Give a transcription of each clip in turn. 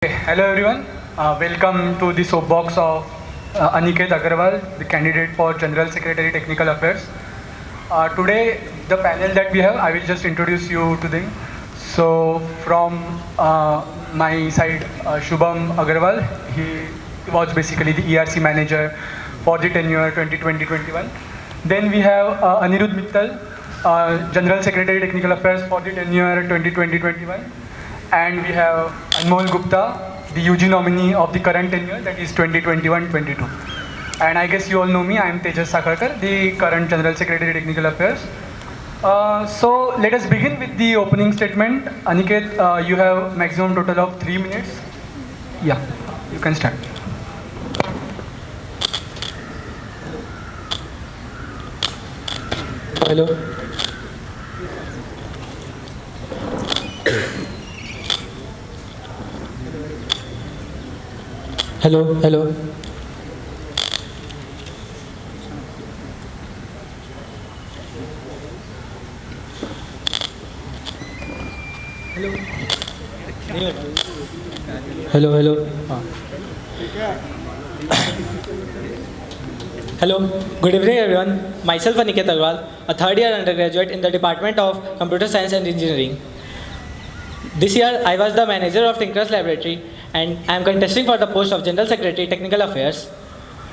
Hello everyone, welcome to the soapbox of Aniket Agarwal, the candidate for General Secretary Technical Affairs. Today, the panel that we have, I will just introduce you to them. So, from my side, Shubham Agarwal, he was basically the ERC manager for the tenure 2020-21. Then we have Anirudh Mittal, General Secretary Technical Affairs for the tenure 2020-21. And we have Anmol Gupta, the UG nominee of the current tenure, that is 2021-22. And I guess you all know me, I am Tejas Sakharkar, the current General Secretary Technical Affairs. So let us begin with the opening statement. Aniket, you have maximum total of 3 minutes. Yeah, you can start. Hello. Hello, hello. Hello, hello. Hello, good evening everyone. Myself Aniket Agarwal, a third year undergraduate in the Department of Computer Science and Engineering. This year I was the manager of Tinker's Laboratory and I am contesting for the post of General Secretary Technical Affairs.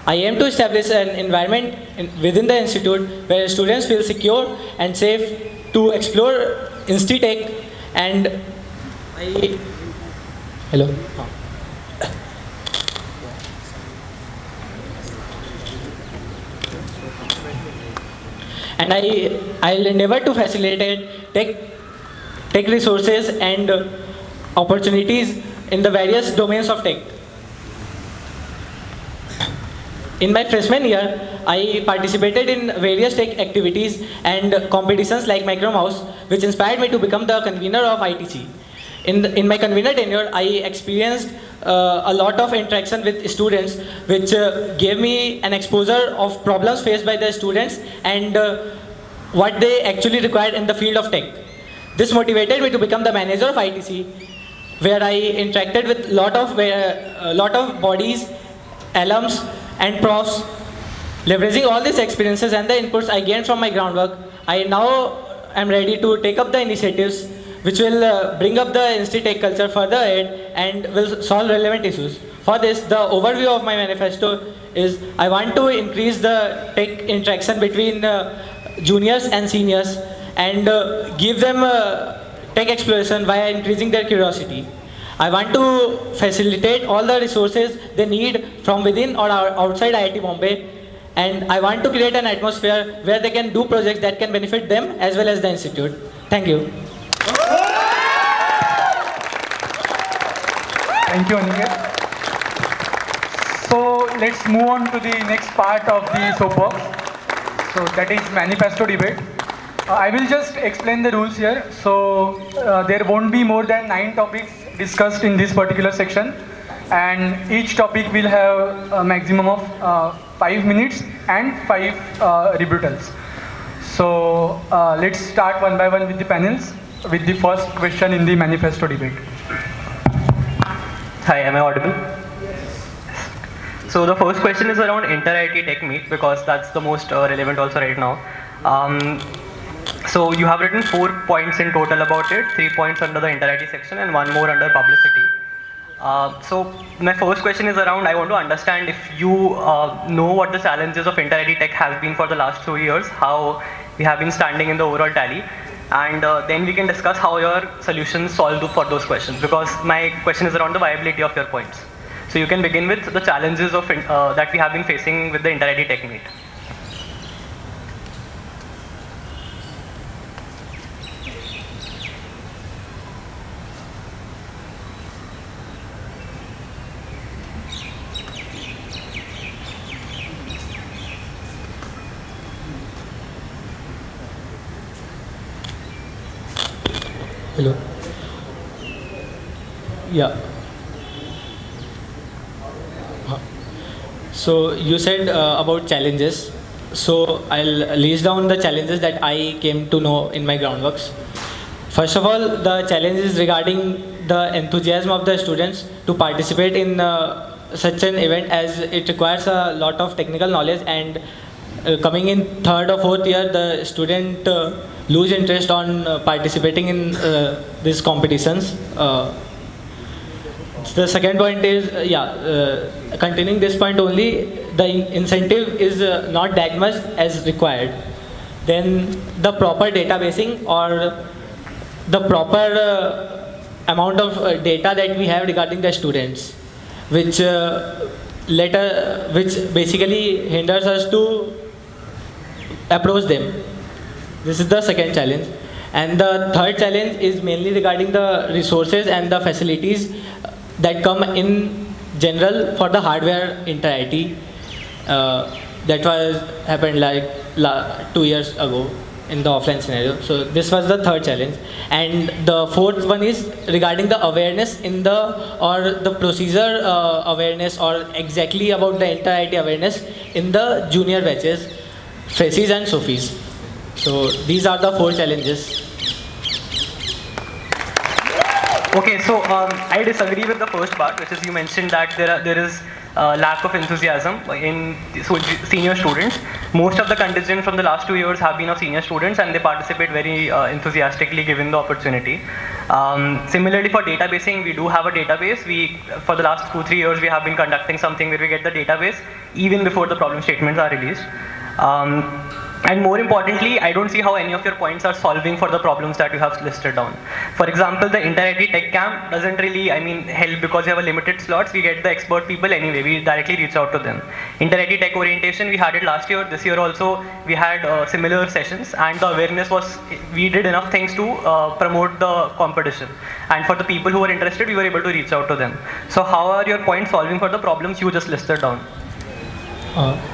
I aim to establish an environment within the institute where students feel secure and safe to explore Insti-Tech and I... Hello. And I'll endeavor to facilitate tech resources and opportunities in the various domains of tech. In my freshman year, I participated in various tech activities and competitions like Micromouse, which inspired me to become the convener of ITC. In my convener tenure, I experienced a lot of interaction with students, which gave me an exposure of problems faced by the students and what they actually required in the field of tech. This motivated me to become the manager of ITC, where I interacted with a lot of bodies, alums, and profs. Leveraging all these experiences and the inputs I gained from my groundwork, I now am ready to take up the initiatives which will bring up the Insti-Tech culture further ahead and will solve relevant issues. For this, the overview of my manifesto is I want to increase the tech interaction between juniors and seniors and give them tech exploration via increasing their curiosity. I want to facilitate all the resources they need from within or outside IIT Bombay, and I want to create an atmosphere where they can do projects that can benefit them as well as the institute. Thank you. Thank you, Aniket. So let's move on to the next part of the soapbox. So that is manifesto debate. I will just explain the rules here. So there won't be more than 9 topics discussed in this particular section, and each topic will have a maximum of 5 minutes and 5 rebuttals. So let's start one by one with the panels with the first question in the manifesto debate. Hi, am I audible? So the first question is around Inter-IT Tech Meet because that's the most relevant also right now. So you have written 4 points in total about it, 3 points under the Inter-IT section and 1 more under publicity. So my first question is around, I want to understand if you know what the challenges of Inter-IT Tech have been for the last 2 years, how we have been standing in the overall tally, and then we can discuss how your solutions solve for those questions, because my question is around the viability of your points. So you can begin with the challenges of that we have been facing with the Inter-IT Tech Meet. Hello. Yeah. So you said about challenges. So I'll list down the challenges that I came to know in my groundworks. First of all, the challenge is regarding the enthusiasm of the students to participate in such an event, as it requires a lot of technical knowledge, and coming in third or fourth year the student lose interest on participating in these competitions. The second point is, continuing this point only, the incentive is not that much as required. Then the proper databasing, or the proper amount of data that we have regarding the students, which which basically hinders us to approach them. This is the second challenge. And the third challenge is mainly regarding the resources and the facilities that come in general for the hardware inter-IT. That was happened like 2 years ago in the offline scenario. So this was the third challenge. And the fourth one is regarding the awareness in the procedure awareness, or exactly about the inter-IT awareness in the junior batches, Freshies and Sophies. So these are the four challenges. Okay, so I disagree with the first part, which is you mentioned that there is lack of enthusiasm in senior students. Most of the contingent from the last 2 years have been of senior students, and they participate very enthusiastically given the opportunity. Similarly, for databasing, we do have a database. For the last 2-3 years, we have been conducting something where we get the database even before the problem statements are released. And more importantly, I don't see how any of your points are solving for the problems that you have listed down. For example, the Inter-IT Tech Camp doesn't really, help, because we have a limited slots. We get the expert people anyway. We directly reach out to them. Inter-IT Tech Orientation, we had it last year. This year also, we had similar sessions, and the awareness was, we did enough things to promote the competition. And for the people who were interested, we were able to reach out to them. So how are your points solving for the problems you just listed down?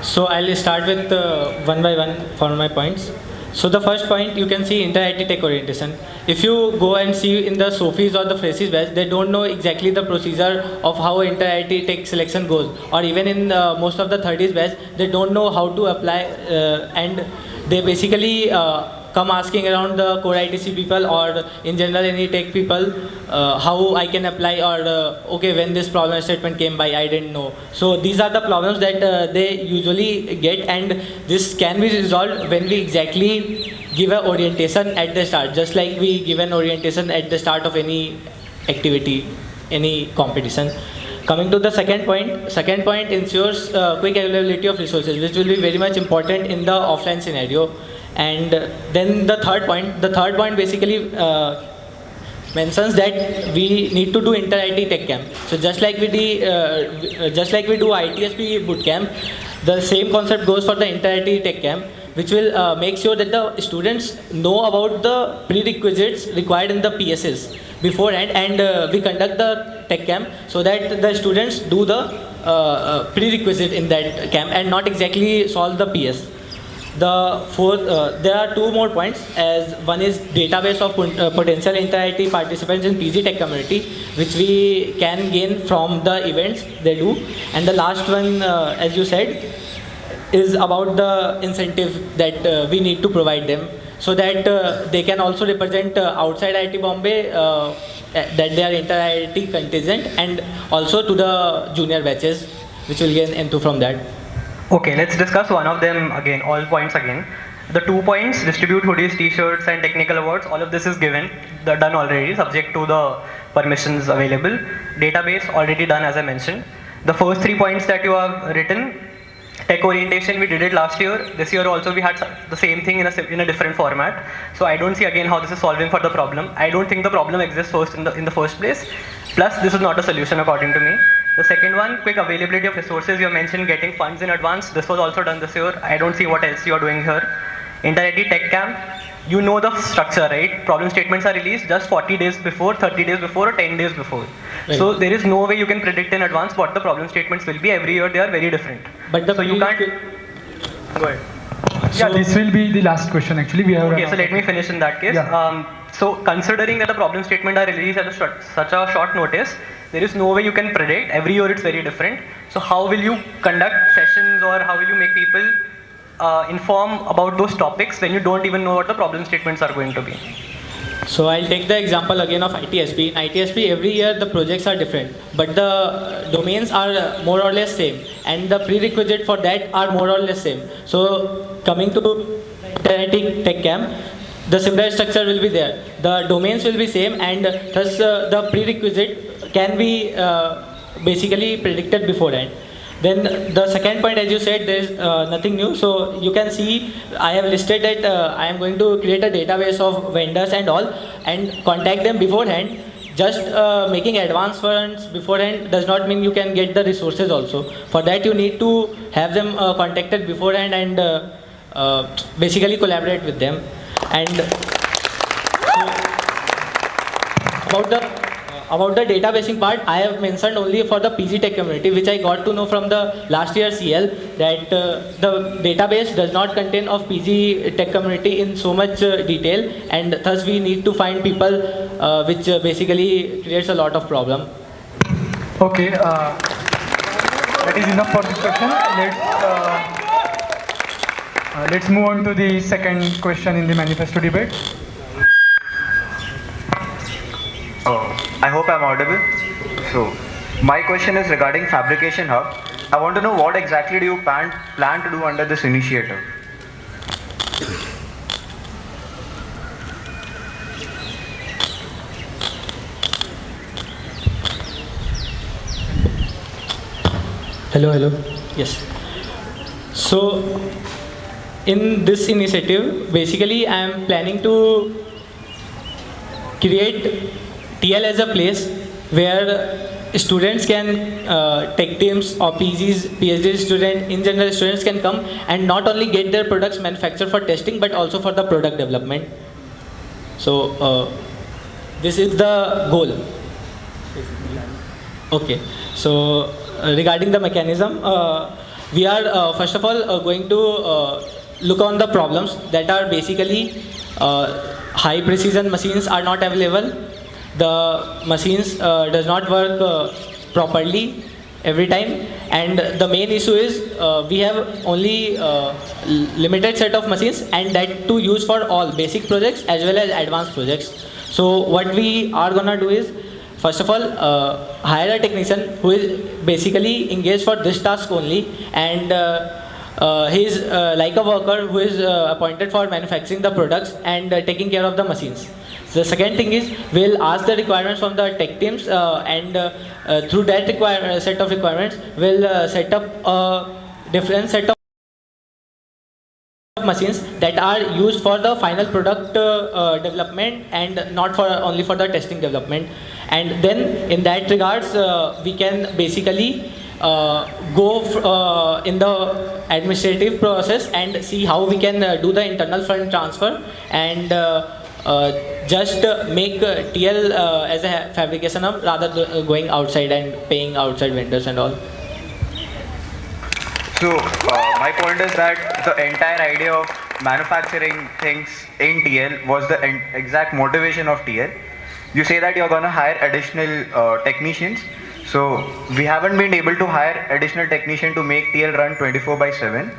So I'll start with one by one for my points. So the first point, you can see Inter-IT Tech Orientation. If you go and see in the Sophies or the Freshies batch, they don't know exactly the procedure of how Inter-IT Tech selection goes. Or even in most of the 30s batch, they don't know how to apply, and they basically come asking around the core ITC people, or in general any tech people, how I can apply, or okay, when this problem statement came by, I didn't know. So these are the problems that they usually get, and this can be resolved when we exactly give an orientation at the start, just like we give an orientation at the start of any activity, any competition. Coming to the second point ensures quick availability of resources, which will be very much important in the offline scenario. And then the third point basically mentions that we need to do Inter-IT Tech Camp. So just like we do ITSP bootcamp, the same concept goes for the Inter-IT Tech Camp, which will make sure that the students know about the prerequisites required in the PSs beforehand, and we conduct the Tech Camp so that the students do the prerequisite in that camp and not exactly solve the PS. The fourth, there are two more points, as one is database of potential Inter-IT participants in PG Tech community, which we can gain from the events they do. And the last one, as you said, is about the incentive that we need to provide them, so that they can also represent outside IIT Bombay, that they are Inter-IT contingent, and also to the junior batches, which will gain into from that. Okay, let's discuss one of them again, all points again. The 2 points, distribute hoodies, t-shirts and technical awards, all of this is given, done already, subject to the permissions available. Database, already done as I mentioned. The first 3 points that you have written, tech orientation, we did it last year. This year also we had the same thing in a different format. So I don't see again how this is solving for the problem. I don't think the problem exists in the first place. Plus, this is not a solution according to me. The second one, quick availability of resources. You mentioned getting funds in advance. This was also done this year. I don't see what else you are doing here. Inter-IT Tech Camp, you know the structure, right? Problem statements are released just 40 days before, 30 days before, or 10 days before. Right. So there is no way you can predict in advance what the problem statements will be. Every year they are very different. But so you can't. Go ahead. Yeah, this will be the last question actually. We have. Okay, so let me finish in that case. Yeah. So considering that the problem statement are released at such a short notice, there is no way you can predict. Every year it's very different. So how will you conduct sessions, or how will you make people inform about those topics when you don't even know what the problem statements are going to be? So I'll take the example again of ITSP. In ITSP, every year the projects are different, but the domains are more or less same, and the prerequisite for that are more or less same. So coming to Internet Tech Camp, the similar structure will be there. The domains will be same, and thus the prerequisite can be basically predicted beforehand. Then the second point, as you said, there is nothing new. So you can see I have listed that I am going to create a database of vendors and all, and contact them beforehand. Just making advance funds beforehand does not mean you can get the resources also. For that you need to have them contacted beforehand and basically collaborate with them. And about the databasing part, I have mentioned only for the PG Tech community, which I got to know from the last year CL, that the database does not contain of PG Tech community in so much detail, and thus we need to find people, which basically creates a lot of problem. Okay, that is enough for this question. Let's move on to the second question in the manifesto debate. I hope I'm audible. So, my question is regarding Fabrication Hub. I want to know what exactly do you plan to do under this initiative? Hello. Yes. So, in this initiative, basically I am planning to create TL as a place where students can, tech teams or PGs, PhD students, in general students can come and not only get their products manufactured for testing but also for the product development. So this is the goal. Okay, so regarding the mechanism, we are first of all going to look on the problems that are basically high precision machines are not available. The machines does not work properly every time, and the main issue is we have only limited set of machines, and that to use for all basic projects as well as advanced projects. So what we are gonna do is, first of all, hire a technician who is basically engaged for this task only, and he is like a worker who is appointed for manufacturing the products and taking care of the machines. The second thing is, we'll ask the requirements from the tech teams, and through that set of requirements, we'll set up a different set of machines that are used for the final product development and not for only for the testing development. And then in that regards, we can basically go in the administrative process and see how we can do the internal fund transfer and just make TL as a fabrication hub rather than going outside and paying outside vendors and all. So, my point is that the entire idea of manufacturing things in TL was the exact motivation of TL. You say that you're going to hire additional technicians. So, we haven't been able to hire additional technician to make TL run 24/7.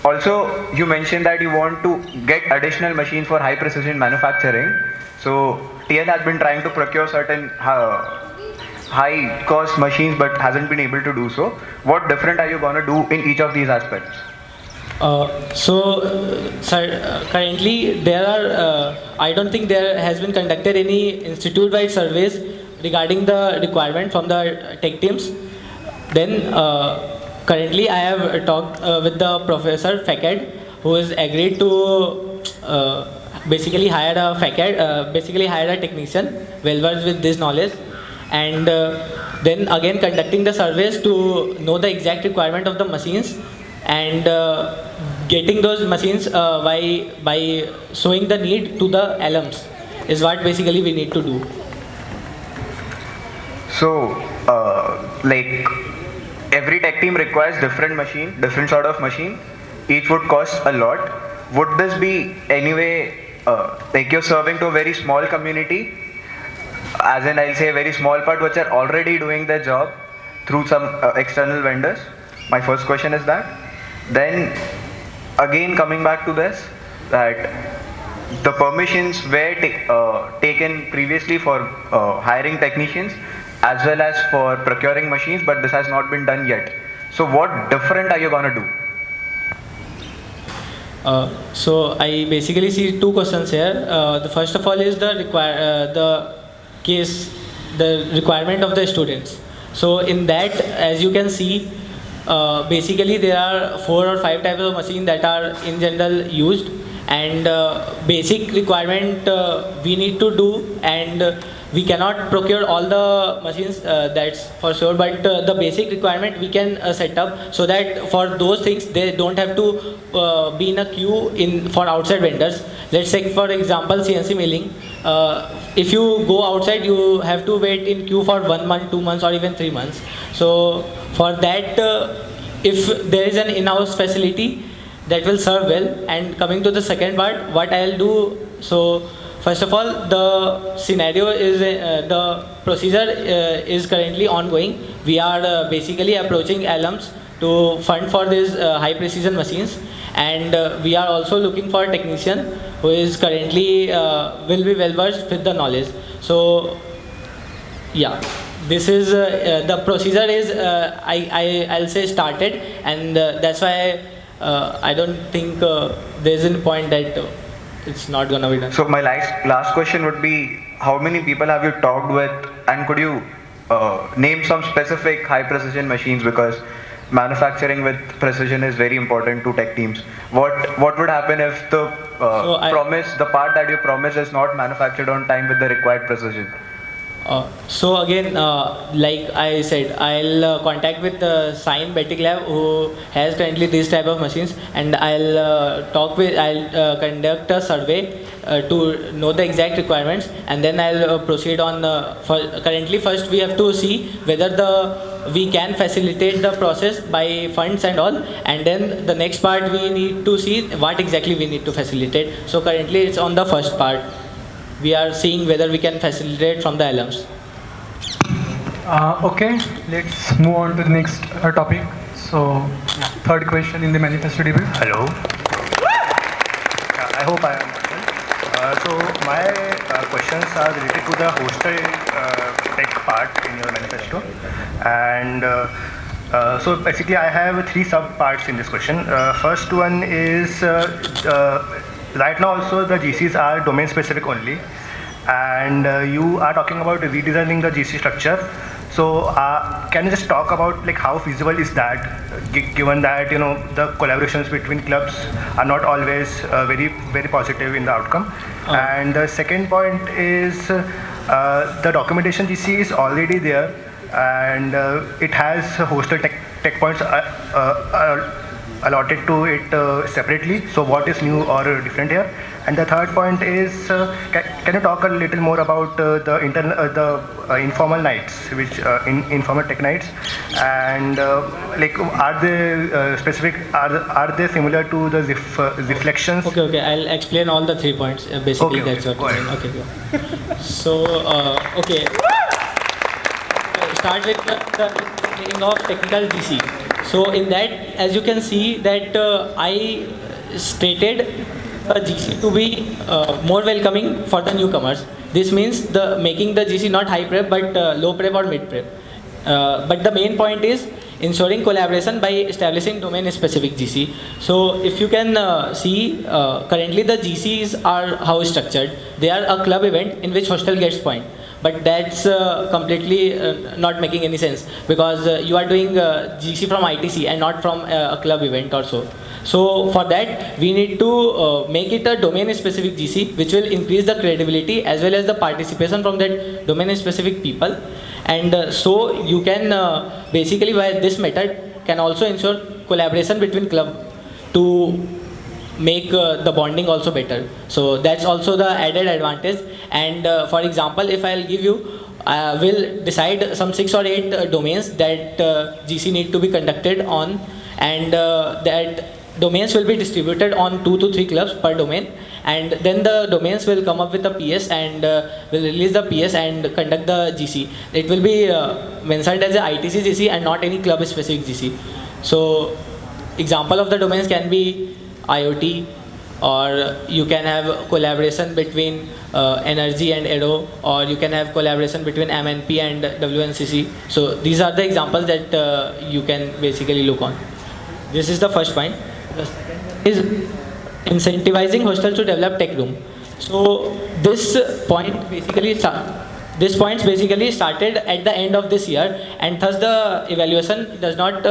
Also, you mentioned that you want to get additional machines for high precision manufacturing. So, TL has been trying to procure certain high cost machines but hasn't been able to do so. What different are you going to do in each of these aspects? Sir, currently there are, I don't think there has been conducted any institute-wide surveys regarding the requirement from the tech teams. Then currently I have talked with the professor FACAD, who has agreed to basically hire a technician well versed with this knowledge, and then again conducting the surveys to know the exact requirement of the machines and getting those machines by showing the need to the alums is what basically we need to do. So, like every tech team requires different sort of machine. Each would cost a lot. Would this be anyway like you're serving to a very small community? As in, I'll say a very small part which are already doing their job through some external vendors. My first question is that. Then, again coming back to this, that the permissions were taken previously for hiring technicians as well as for procuring machines, but this has not been done yet. So what different are you going to do? So I basically see two questions here. The first of all is the case, the requirement of the students. So in that, as you can see, basically there are 4 or 5 types of machines that are in general used, and basic requirement we need to do, and we cannot procure all the machines, that's for sure, but the basic requirement we can set up, so that for those things they don't have to be in a queue for outside vendors. Let's take for example CNC milling. If you go outside, you have to wait in queue for 1 month, 2 months, or even 3 months. So for that, if there is an in-house facility, that will serve well. And coming to the second part, what I'll do, so first of all, the scenario is, the procedure is currently ongoing. We are basically approaching alums to fund for these high precision machines, and we are also looking for a technician who is currently will be well versed with the knowledge. So yeah, this is the procedure is I'll say started, and that's why I don't think there's any point that it's not gonna be done. So my last question would be, how many people have you talked with, and could you name some specific high precision machines, because manufacturing with precision is very important to tech teams. What would happen if the the part that you promise is not manufactured on time with the required precision? So again, like I said, I'll contact with Sign Batic Lab, who has currently this type of machines, and I'll conduct a survey to know the exact requirements, and then I'll proceed on. Currently, first we have to see whether we can facilitate the process by funds and all, and then the next part we need to see what exactly we need to facilitate. So currently it's on the first part. We are seeing whether we can facilitate from the alums. Okay, let's move on to the next topic. So, third question in the manifesto debate. Hello. I hope I am well. So my questions are related to the hostel tech part in your manifesto, and so basically I have 3 sub parts in this question. First one is right now also the GCs are domain specific only, and you are talking about redesigning the GC structure. So can you just talk about like how feasible is that, given that the collaborations between clubs are not always very positive in the outcome. And the second point is the documentation GC is already there, and it has hostel tech points allotted to it separately. So what is new or different here? And the third point is, can you talk a little more about the informal nights, which informal tech nights, and like are they specific? Are they similar to the reflections? Okay. I'll explain all the 3 points. Basically, Okay, that's what. go ahead. Okay. Yeah. So okay. Start with the explaining of technical GC. So in that, as you can see that I stated a GC to be more welcoming for the newcomers. This means making the GC not high prep but low prep or mid prep. But the main point is ensuring collaboration by establishing domain specific GC. So if you can see, currently the GCs are how structured. They are a club event in which hostel gets point. But that's completely not making any sense, because you are doing GC from ITC and not from a club event or so. So for that, we need to make it a domain-specific GC, which will increase the credibility as well as the participation from that domain-specific people. And so you can basically, by this method, can also ensure collaboration between club to make the bonding also better. So that's also the added advantage. And for example, if I'll give you, we'll decide some 6 or 8 domains that GC need to be conducted on, and that domains will be distributed on 2 to 3 clubs per domain, and then the domains will come up with a PS and will release the PS and conduct the GC. It will be mentioned as a ITC GC and not any club specific GC. So example of the domains can be IoT, or you can have collaboration between Energy and Edo, or you can have collaboration between MNP and WNCC. So these are the examples that you can basically look on. This is the first point. The second one is incentivizing hostels to develop tech room. So this points basically started at the end of this year, and thus the evaluation does not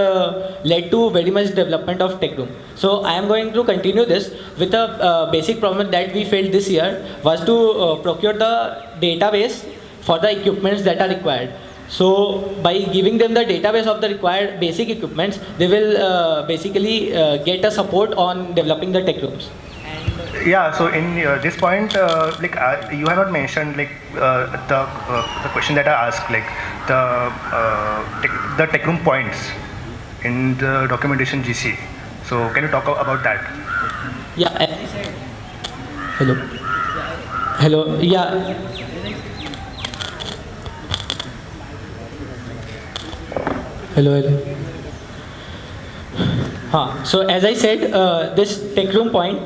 lead to very much development of tech room. So I am going to continue this with a basic problem that we faced this year was to procure the database for the equipments that are required. So by giving them the database of the required basic equipments, they will basically get a support on developing the tech rooms. Yeah, so in this point, you have not mentioned the question that I asked, like the tech room points in the documentation GC. So can you talk about that? Yeah. Hello. Hello. Yeah. Hello. So as I said, this tech room point.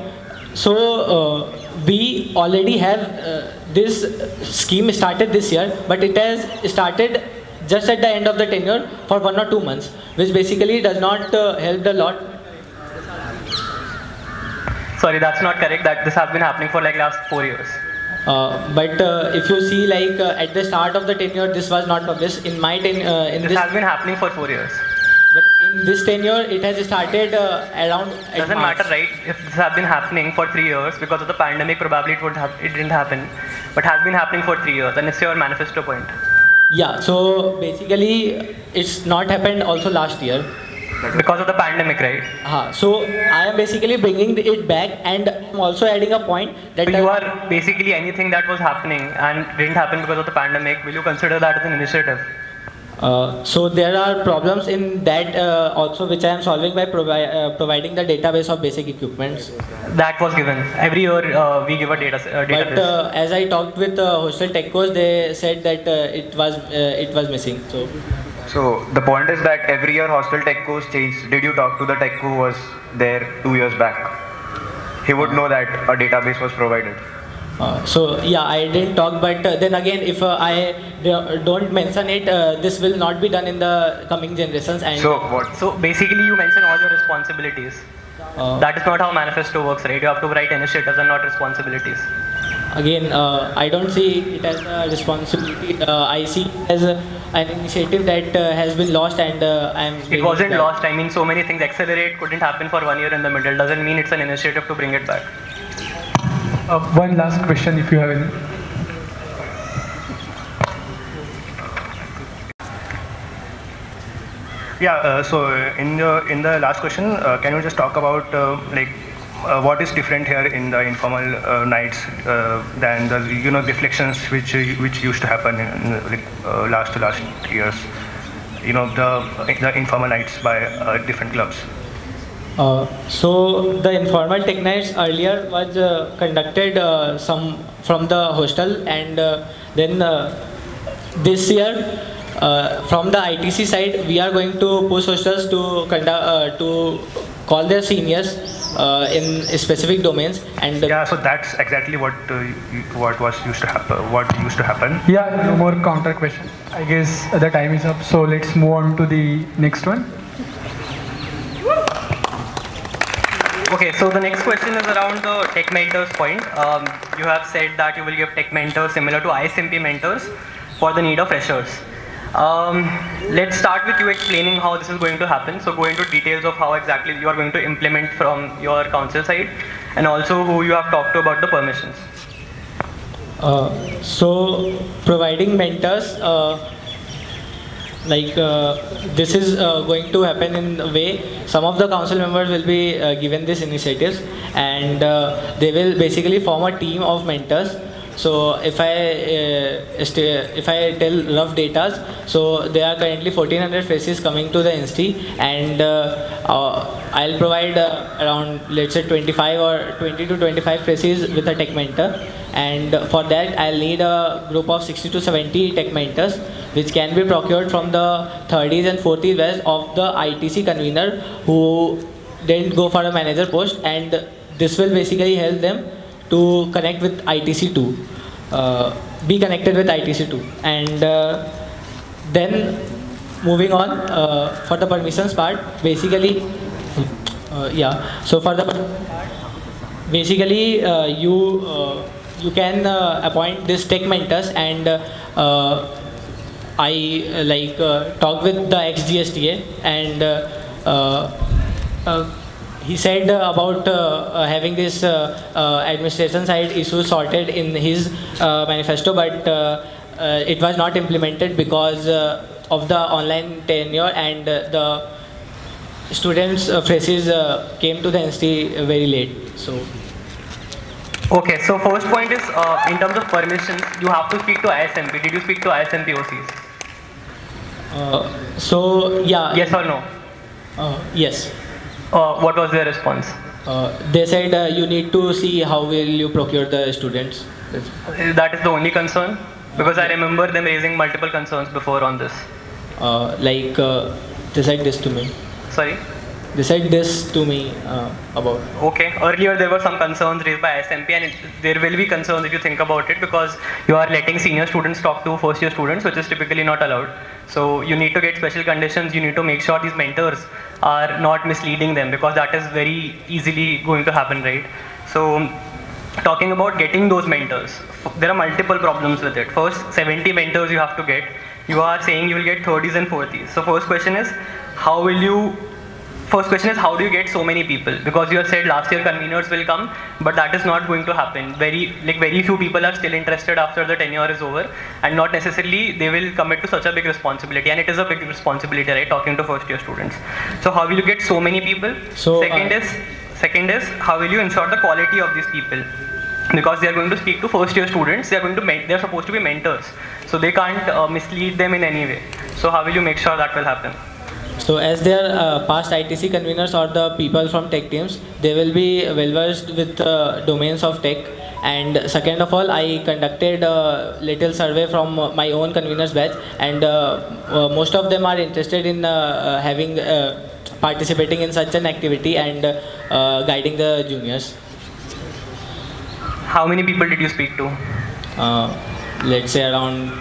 So we already have this scheme started this year, but it has started just at the end of the tenure for 1 or 2 months, which basically does not help a lot. Sorry, that's not correct. That this has been happening for like last 4 years. But if you see, like at the start of the tenure, this was not published. In my This has been happening for 4 years. but in this tenure, it has started around. Doesn't matter, right? If this has been happening for 3 years because of the pandemic, probably it didn't happen, but has been happening for 3 years, and it's your manifesto point. Yeah. So basically, it's not happened also last year. Because of the pandemic, right? So I am basically bringing it back, and I'm also adding a point that So you are basically anything that was happening and didn't happen because of the pandemic, will you consider that as an initiative? So there are problems in that also, which I am solving by providing the database of basic equipments. That was given. Every year we give a database. But as I talked with Hostel Techcos, they said that it was missing. So the point is that every year hostel tech course changed. Did you talk to the tech who was there 2 years back? He would know that a database was provided. So yeah, I didn't talk, but then again, if I don't mention it, this will not be done in the coming generations. And So what? So basically you mention all your responsibilities. That is not how manifesto works, right? You have to write initiatives and not responsibilities. Again, I don't see it as a responsibility. I see it as an initiative that has been lost, and I'm. It wasn't lost. I mean, so many things. Accelerate couldn't happen for 1 year in the middle. Doesn't mean it's an initiative to bring it back. One last question, if you have any. Yeah, so in the last question, can you just talk about what is different here in the informal nights than the deflections which used to happen in last years? The informal nights by different clubs. So the informal tech nights earlier was conducted some from the hostel, and then this year from the ITC side, we are going to push hostels to conduct to call their seniors in specific domains, and Yeah, so that's exactly what used to happen. What used to happen. Yeah, no more counter questions. I guess the time is up, so let's move on to the next one. Okay, so the next question is around the tech mentors point. You have said that you will give tech mentors similar to ISMP mentors for the need of freshers. Let's start with you explaining how this is going to happen. So go into details of how exactly you are going to implement from your council side, and also who you have talked to about the permissions. So providing mentors, this is going to happen in a way. Some of the council members will be given these initiatives, and they will basically form a team of mentors. So if I tell rough data, so there are currently 1400 faces coming to the insti, and I'll provide around, let's say, 25 or 20 to 25 faces with a tech mentor, and for that I'll need a group of 60 to 70 tech mentors, which can be procured from the 30s and 40s batch of the ITC convener who didn't go for a manager post, and this will basically help them to connect with ITC2, be connected with ITC2. And then moving on, for the permissions part, basically, yeah, so for the basically you can appoint these tech mentors, and I talked with the ex-GSTA, and he said about having this administration side issue sorted in his manifesto, but it was not implemented because of the online tenure, and the students freshies came to the NCT very late. So Okay, so first point is in terms of permissions, you have to speak to ISMP. Did you speak to ISMP OCs? so yeah. Yes or no? Yes. What was their response? They said you need to see how will you procure the students. That is the only concern? Because I remember them raising multiple concerns before on this. They said this to me. Sorry? They said this to me about. Okay, earlier there were some concerns raised by SMP, and there will be concerns if you think about it, because you are letting senior students talk to first year students, which is typically not allowed. So you need to get special conditions, you need to make sure these mentors are not misleading them, because that is very easily going to happen, right? So talking about getting those mentors, there are multiple problems with it. First, 70 mentors you have to get. You are saying you will get 30s and 40s. So first question is how do you get so many people? Because you have said last year conveners will come, but that is not going to happen. Very few people are still interested after the tenure is over, and not necessarily they will commit to such a big responsibility. And it is a big responsibility, right? Talking to first year students. So how will you get so many people? So, Second is how will you ensure the quality of these people? Because they are going to speak to first year students, they are supposed to be mentors, so they can't mislead them in any way. So how will you make sure that will happen? So as they are past ITC conveners or the people from tech teams, they will be well versed with domains of tech. And second of all, I conducted a little survey from my own conveners batch, and most of them are interested in participating in such an activity and guiding the juniors. How many people did you speak to? Let's say around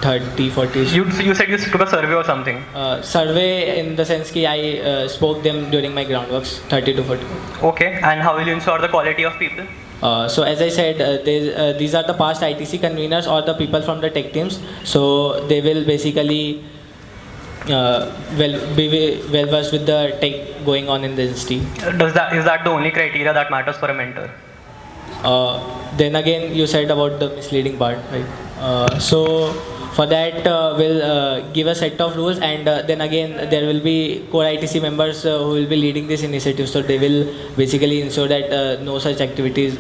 30, 40. You said you took a survey or something. Survey in the sense that I spoke them during my groundworks, 30 to 40. Okay, and how will you ensure the quality of people? So as I said, these are the past ITC conveners or the people from the tech teams. So they will basically be well versed with the tech going on in the institute. Is that the only criteria that matters for a mentor? Then again, you said about the misleading part, right? So for that, we'll give a set of rules, and then again there will be core ITC members who will be leading this initiative. So they will basically ensure that no such activities.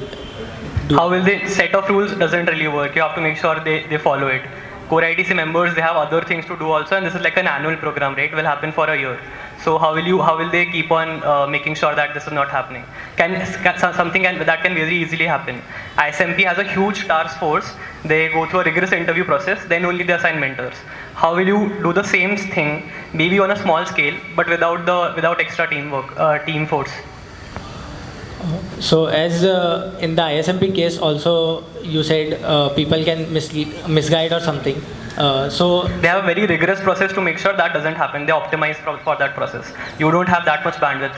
How will they set of rules doesn't really work. You have to make sure they follow it. Core ITC members, they have other things to do also, and this is like an annual program, right? It will happen for a year. So how will they keep on making sure that this is not happening? Something that can very easily happen. ISMP has a huge task force. They go through a rigorous interview process, then only they assign mentors. How will you do the same thing, maybe on a small scale, but without extra teamwork, team force? So as in the ISMP case also, you said people can misguide or something. So they have a very rigorous process to make sure that doesn't happen. They optimize for that process. You don't have that much bandwidth.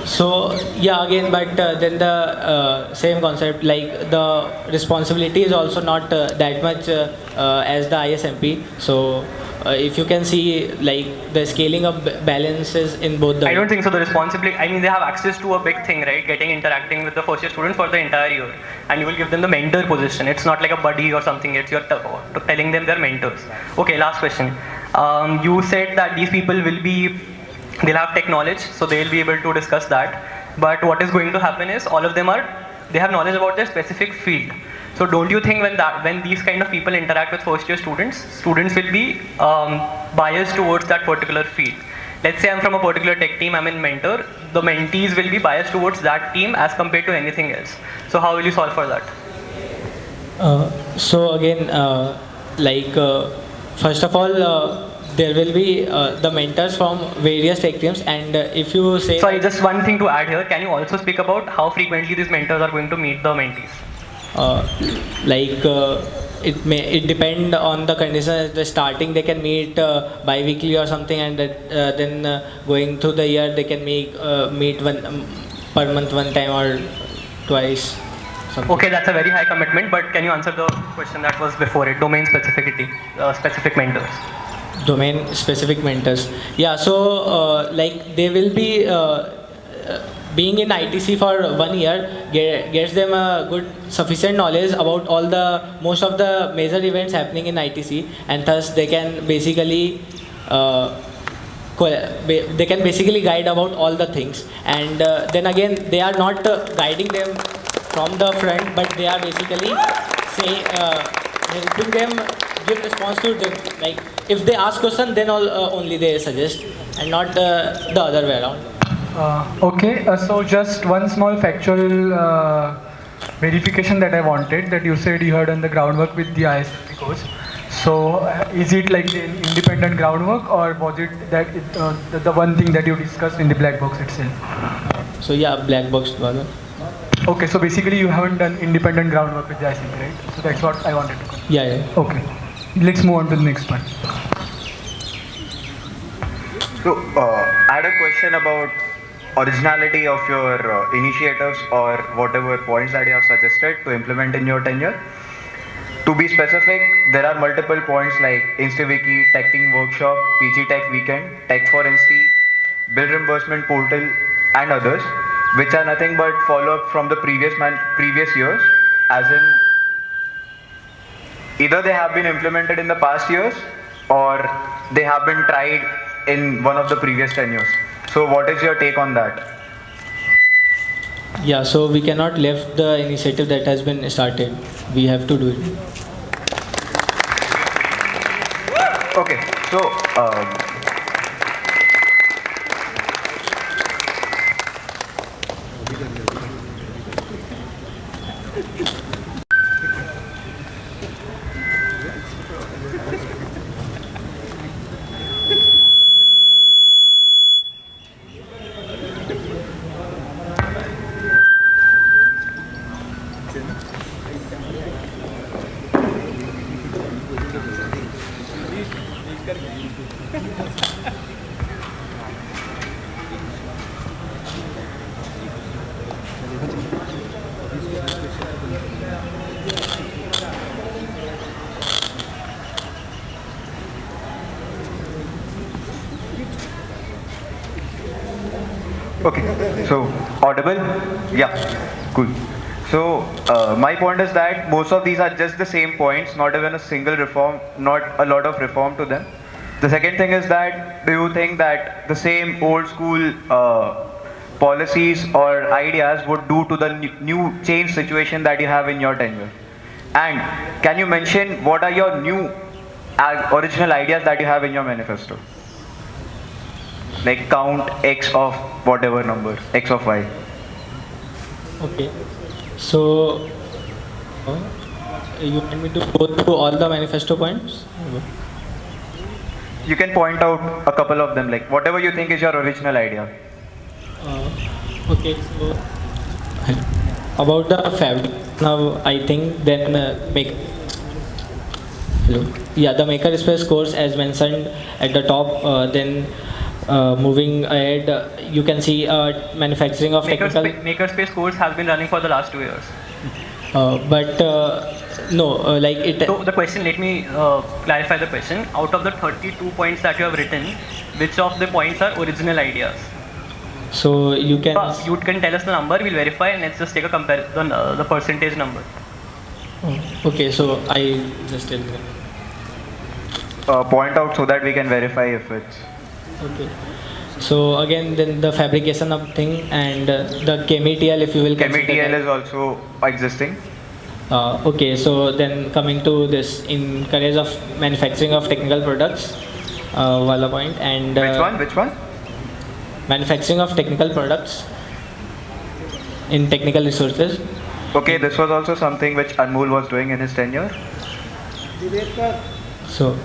So yeah, again, but then the same concept, like the responsibility is also not that much as the ISMP. So if you can see, like the scaling of balances in both the. I don't think so. The responsibility, I mean, they have access to a big thing, right? Interacting with the first year students for the entire year, and you will give them the mentor position. It's not like a buddy or something. It's you're telling them they're mentors. Okay, last question. You said that these people they'll have tech knowledge, so they'll be able to discuss that. But what is going to happen is all of them they have knowledge about their specific field. So don't you think when these kind of people interact with first year students will be biased towards that particular field? Let's say I'm from a particular tech team, I'm in mentor, the mentees will be biased towards that team as compared to anything else. So how will you solve for that? So again, first of all, there will be the mentors from various tech teams, and if you say Sorry, just one thing to add here. Can you also speak about how frequently these mentors are going to meet the mentees? uh, it depend on the condition. At the starting they can meet bi-weekly or something, and then going through the year they can meet one per month, one time or twice, something. Okay, that's a very high commitment, but can you answer the question that was before it? Domain specificity, specific mentors. Domain specific mentors, yeah. So like they will be being in ITC for 1 year gets them a good sufficient knowledge about all the most of the major events happening in ITC, and thus they can basically they can basically guide about all the things. And then again, they are not guiding them from the front, but they are basically say helping them give response to them. Like if they ask question, then only they suggest, and not the other way around. Okay, so just one small factual verification that I wanted, that you said you had done the groundwork with the ISFP course. So is it like the independent groundwork, or was it that the one thing that you discussed in the black box itself? So yeah, black box brother. Okay, so basically you haven't done independent groundwork with the ISFP, right? So that's what I wanted to know. Yeah. Okay, let's move on to the next one. So, I had a question about originality of your initiatives or whatever points that you have suggested to implement in your tenure. To be specific, there are multiple points like InstaWiki, Tech Team Workshop, PG Tech Weekend, Tech for Insti, Bill Reimbursement Portal, and others, which are nothing but follow-up from the previous years, as in either they have been implemented in the past years or they have been tried in one of the previous tenures. So what is your take on that? Yeah, so we cannot left the initiative that has been started. We have to do it. Okay, so okay, so audible? Yeah, cool. So my point is that most of these are just the same points, not even a single reform, not a lot of reform to them. The second thing is that, do you think that the same old school policies or ideas would do to the new change situation that you have in your tenure? And can you mention what are your new original ideas that you have in your manifesto? Like count X of whatever number, X of Y. Okay. So you want me to go through all the manifesto points? You can point out a couple of them, like whatever you think is your original idea. Okay, so about the fabric, now I think then make hello, yeah, the makerspace course as mentioned at the top. Then moving ahead, you can see manufacturing of technical. Makerspace course has been running for the last 2 years. But no, like it. So the question, let me clarify the question. Out of the 32 points that you have written, which of the points are original ideas? So you can. You can tell us the number, we'll verify, and let's just take a comparison, the percentage number. Okay, so I just tell you. Point out so that we can verify if it's. Okay. So again, then the fabrication of thing and the KMTL, if you will. KMTL is also existing. Okay, so then coming to this encourage of manufacturing of technical products, wala point, and Which one? Manufacturing of technical products in technical resources. Okay, this was also something which Anmol was doing in his tenure. So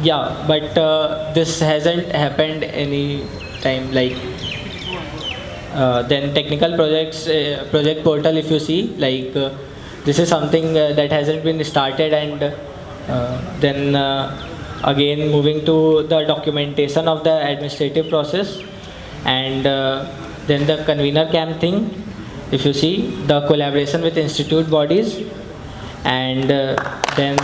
Yeah, but this hasn't happened any time like then technical projects project portal if you see like this is something that hasn't been started and then again moving to the documentation of the administrative process and then the convener camp thing if you see the collaboration with institute bodies and then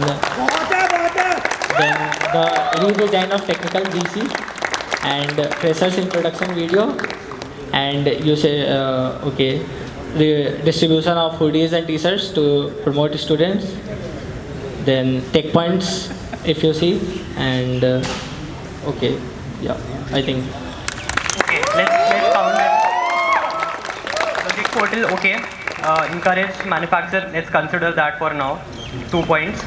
the redesign of technical GC and freshers introduction video and you say okay the distribution of hoodies and t-shirts to promote students then tech points if you see and okay yeah I think Okay, let's count them. Logic portal, okay. Encourage manufacture, let's consider that for now. 2 points.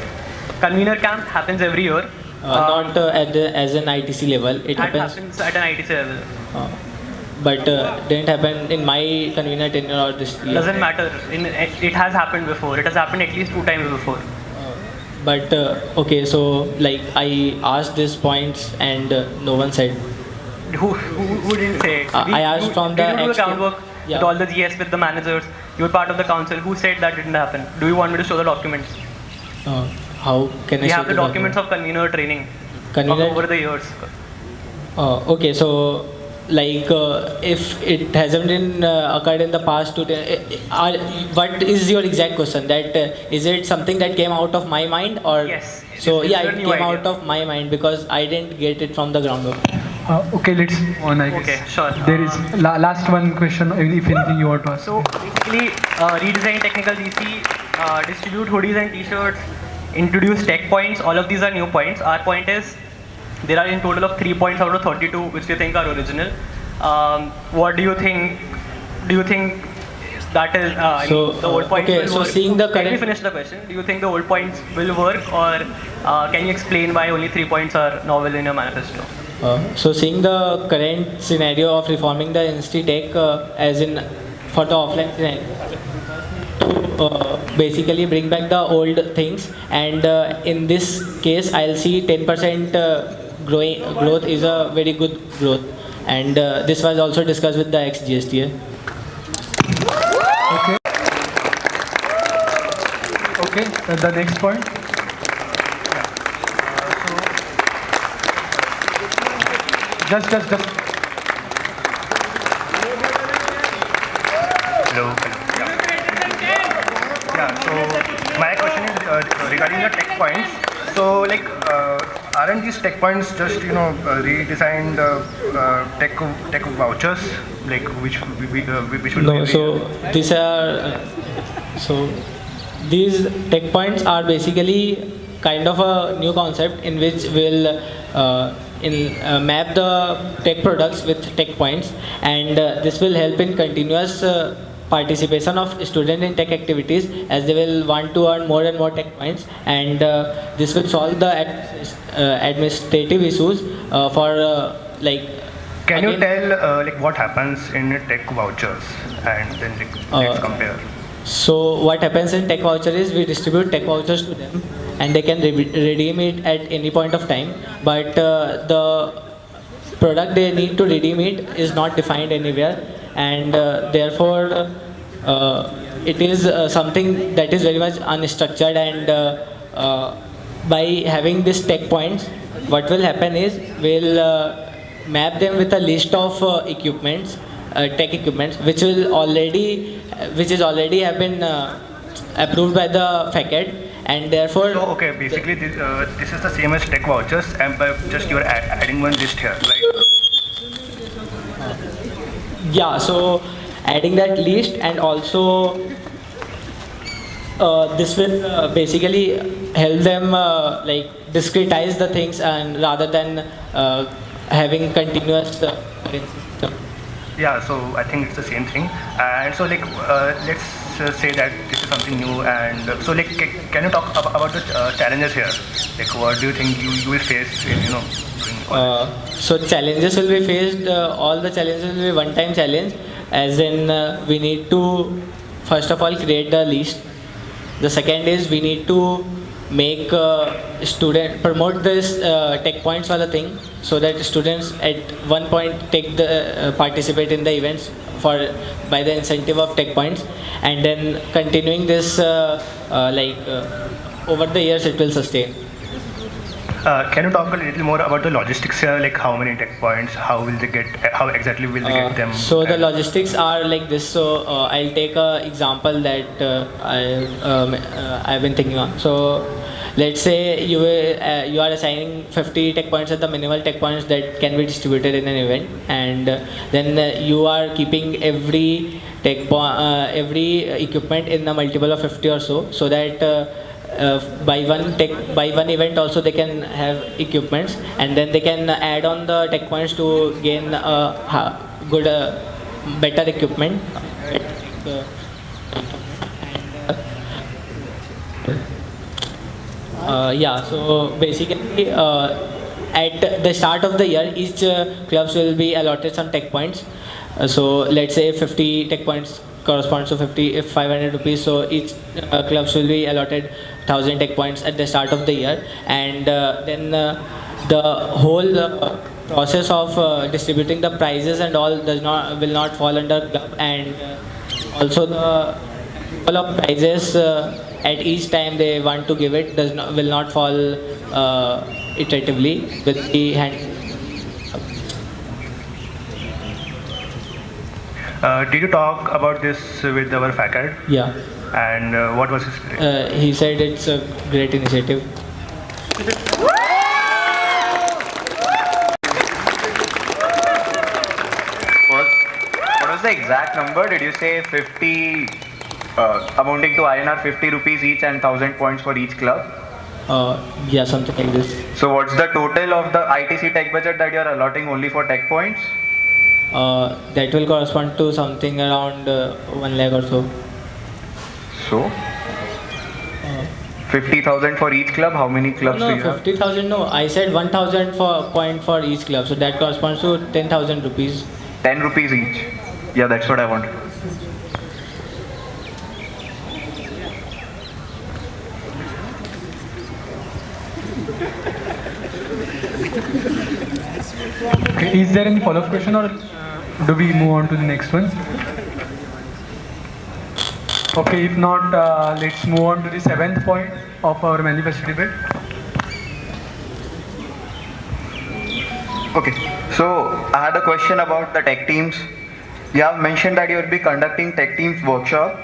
Convener camp happens every year. not as an ITC level it That happens happens at an ITC level. but didn't happen in my convener tenure or this year. Doesn't matter. It has happened before. It has happened at least 2 times before. But okay, so like I asked these points and no one said. Who didn't say it? I asked from did the you do the extra- groundwork yeah. with all the GS with the managers? You were part of the council. Who said that didn't happen? Do you want me to show the documents? How can I We show have the the documents of convener training Convener- over the years. Okay, so like if it hasn't been occurred in the past what is your exact question that is it something that came out of my mind or Yes. so It's yeah your it new came idea. out of my mind because I didn't get it from the groundwork. Okay, let's move on, I guess. Okay, sure. There is last one question, if anything you want to ask. So basically, redesign technical DC, distribute hoodies and t-shirts, introduce tech points. All of these are new points. Our point is there are in total of 3 points out of 32 which we think are original. What do you think? Do you think that is the old points okay, will so work? seeing the Let me current- finish the question. Do you think the old points will work, or can you explain why only 3 points are novel in your manifesto? So seeing the current scenario of reforming the Insti Tech as in for the offline scenario to basically bring back the old things and in this case I'll see 10% growth is a very good growth and this was also discussed with the ex-GSTA. Okay. Okay, the next point. Just. Hello. Yeah, so my question is regarding the tech points. So, like, aren't these tech points just, redesigned tech vouchers, like, which will No, be so these are so these tech points are basically kind of a new concept in which will map the tech products with tech points and this will help in continuous participation of students in tech activities as they will want to earn more and more tech points and this will solve the administrative issues for like Can you again- tell like what happens in tech vouchers and then let's compare? So what happens in tech voucher is we distribute tech vouchers to them and they can redeem it at any point of time but the product they need to redeem it is not defined anywhere and therefore it is something that is very much unstructured and by having this tech points what will happen is we'll map them with a list of equipments tech equipments which is already have been approved by the FACAD and therefore So okay, basically this is the same as tech vouchers, and but just you're adding one list here, right? yeah so adding that list and also this will basically help them like discretize the things and rather than having continuous system. Yeah, so I think it's the same thing. And so like let's say that this is something new, and so like can you talk about the challenges here? Like what do you think you will face in doing all this? So challenges will be faced. All the challenges will be one-time challenge, as in we need to first of all create the list. The second is we need to make student promote this tech points wala thing, so that students at one point take the participate in the events for by the incentive of tech points, and then continuing this over the years it will sustain. Can you talk a little more about the logistics here? Like how many tech points? How will they get? How exactly will they get them? So the And- logistics are like this. So I'll take a example that I've been thinking on. So let's say you are assigning 50 tech points at the minimal tech points that can be distributed in an event, and then you are keeping every every equipment in a multiple of 50 or so that. By one event also they can have equipments, and then they can add on the tech points to gain good better equipment. So basically at the start of the year each clubs will be allotted some tech points. So let's say 50 tech points corresponds to 50 if 500 rupees, so each clubs will be allotted 1000 tech points at the start of the year, and then the whole process of distributing the prizes and all will not fall under club, and also the all of prizes at each time they want to give it will not fall iteratively with the hand. Did you talk about this with our faculty? Yeah. And what was his? He said it's a great initiative. What was the exact number? Did you say 50, amounting to INR 50 rupees each and 1000 points for each club? Yeah, something like this. So what's the total of the ITC tech budget that you're allotting only for tech points? That will correspond to something around 1 lakh or so. So 50,000 for each club. How many clubs do No, you have? 50,000. No, I said 1,000 for point for each club. So that corresponds to 10,000 rupees. 10 rupees each. Yeah, that's what I want. Okay, is there any follow-up question, or do we move on to the next one? Okay, if not, let's move on to the 7th point of our manifesto debate. Okay, so I had a question about the tech teams. You have mentioned that you will be conducting tech teams workshop.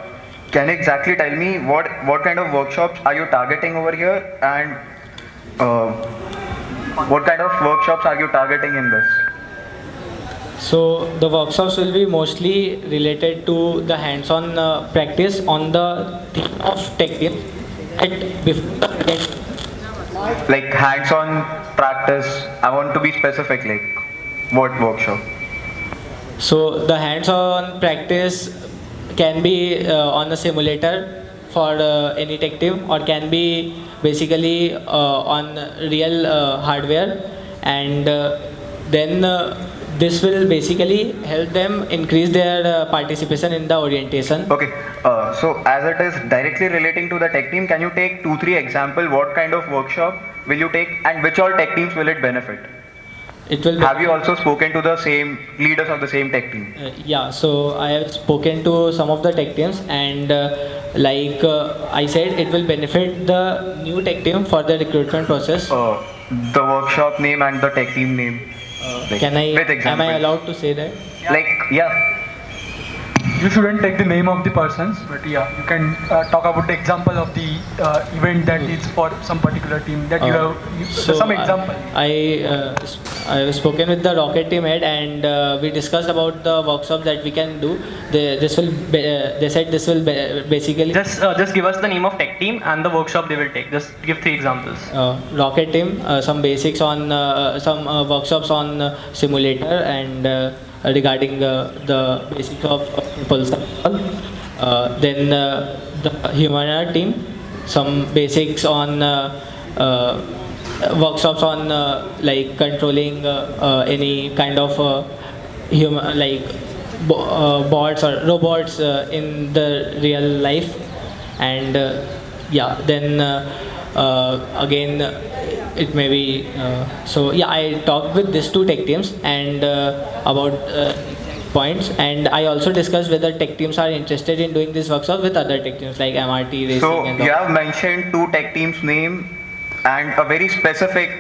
Can you exactly tell me what kind of workshops are you targeting over here, and what kind of workshops are you targeting in this? So the workshops will be mostly related to the hands-on practice on the theme of tech team. Like hands-on practice. I want to be specific, like what workshop? So the hands-on practice can be on a simulator for any tech team, or can be basically on real hardware, and then this will basically help them increase their participation in the orientation. Okay, so as it is directly relating to the tech team, can you take 2-3 example? What kind of workshop will you take, and which all tech teams will it benefit? It will. Have you also spoken to the same leaders of the same tech team? Yeah, so I have spoken to some of the tech teams, and I said, it will benefit the new tech team for the recruitment process. The workshop name and the tech team name. Like, Can I? with Am I examples. allowed to say that? Like, yeah. You shouldn't take the name of the persons, but yeah, you can talk about the example of the event that is for some particular team that you have. Some example. I have spoken with the rocket team head, and we discussed about the workshop that we can do. They said this will basically Just give us the name of tech team and the workshop they will take. Just give 3 examples. rocket team, some basics on some workshops on simulator, and regarding the basics of propulsion. Then the humanoid team, some basics on workshops on like controlling any kind of human bots or robots in the real life, and yeah, then Again, it may be. So yeah, I talked with these two tech teams and about points, and I also discussed whether tech teams are interested in doing this workshop with other tech teams like MRT Racing So and you all. have mentioned two tech teams' name and a very specific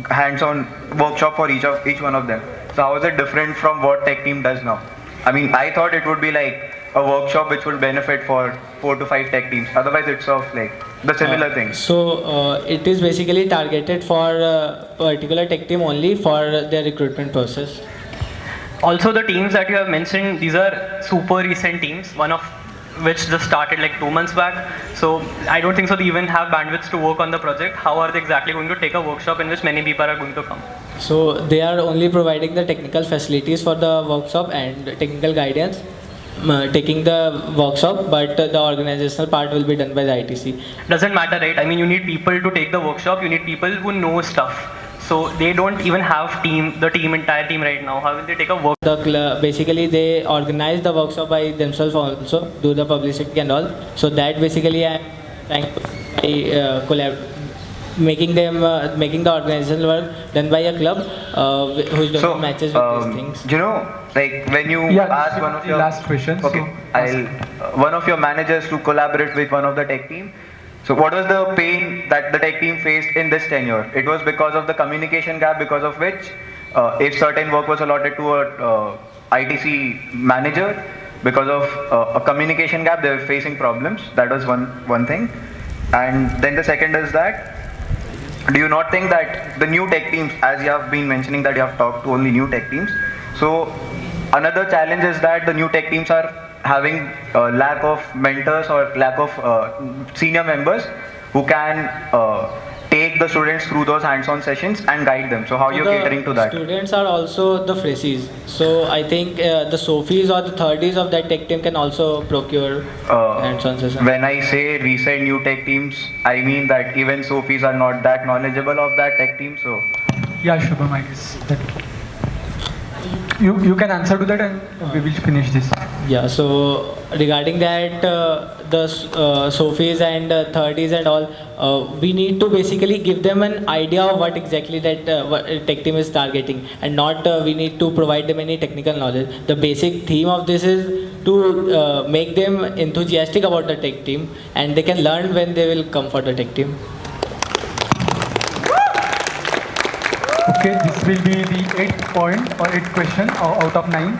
hands-on workshop for each one of them. So how is it different from what tech team does now? I mean, I thought it would be like a workshop which will benefit for 4 to 5 tech teams. Otherwise, it's of like the similar things. So it is basically targeted for particular tech team only for their recruitment process. Also, the teams that you have mentioned, these are super recent teams, one of which just started like 2 months back. So I don't think so they even have bandwidths to work on the project. How are they exactly going to take a workshop in which many people are going to come? So they are only providing the technical facilities for the workshop and technical guidance, taking the workshop, but the organizational part will be done by the ITC. Doesn't matter, right? I mean, you need people to take the workshop. You need people who know stuff. So they don't even have entire team right now. How will they take a work? Basically they organize the workshop by themselves also, do the publicity and all. So that basically I am trying to making the organizational work done by a club who is doing So, matches with these things. you know, like when you Yeah, ask this one is of the your last question, okay, so one of your managers to collaborate with one of the tech team. So, what was the pain that the tech team faced in this tenure? It was because of the communication gap, because of which, if certain work was allotted to a ITC manager, because of a communication gap, they were facing problems. That was one thing. And then the second is that, do you not think that the new tech teams, as you have been mentioning that you have talked to only new tech teams, so another challenge is that the new tech teams are having lack of mentors or lack of senior members who can take the students through those hands-on sessions and guide them. So how are you catering to that? Students are also the freshies. So I think the sophies or the thirdies of that tech team can also procure hands-on sessions. When I say recent new tech teams, I mean that even Sophies are not that knowledgeable of that tech team. So yeah, Shubham, I guess that you can answer to that, and we will finish this. Yeah, so regarding that, the sophies and 30s and all, we need to basically give them an idea of what exactly that what tech team is targeting, and not we need to provide them any technical knowledge. The basic theme of this is to make them enthusiastic about the tech team, and they can learn when they will come for the tech team. Okay, this will be the 8th point or 8th question out of 9.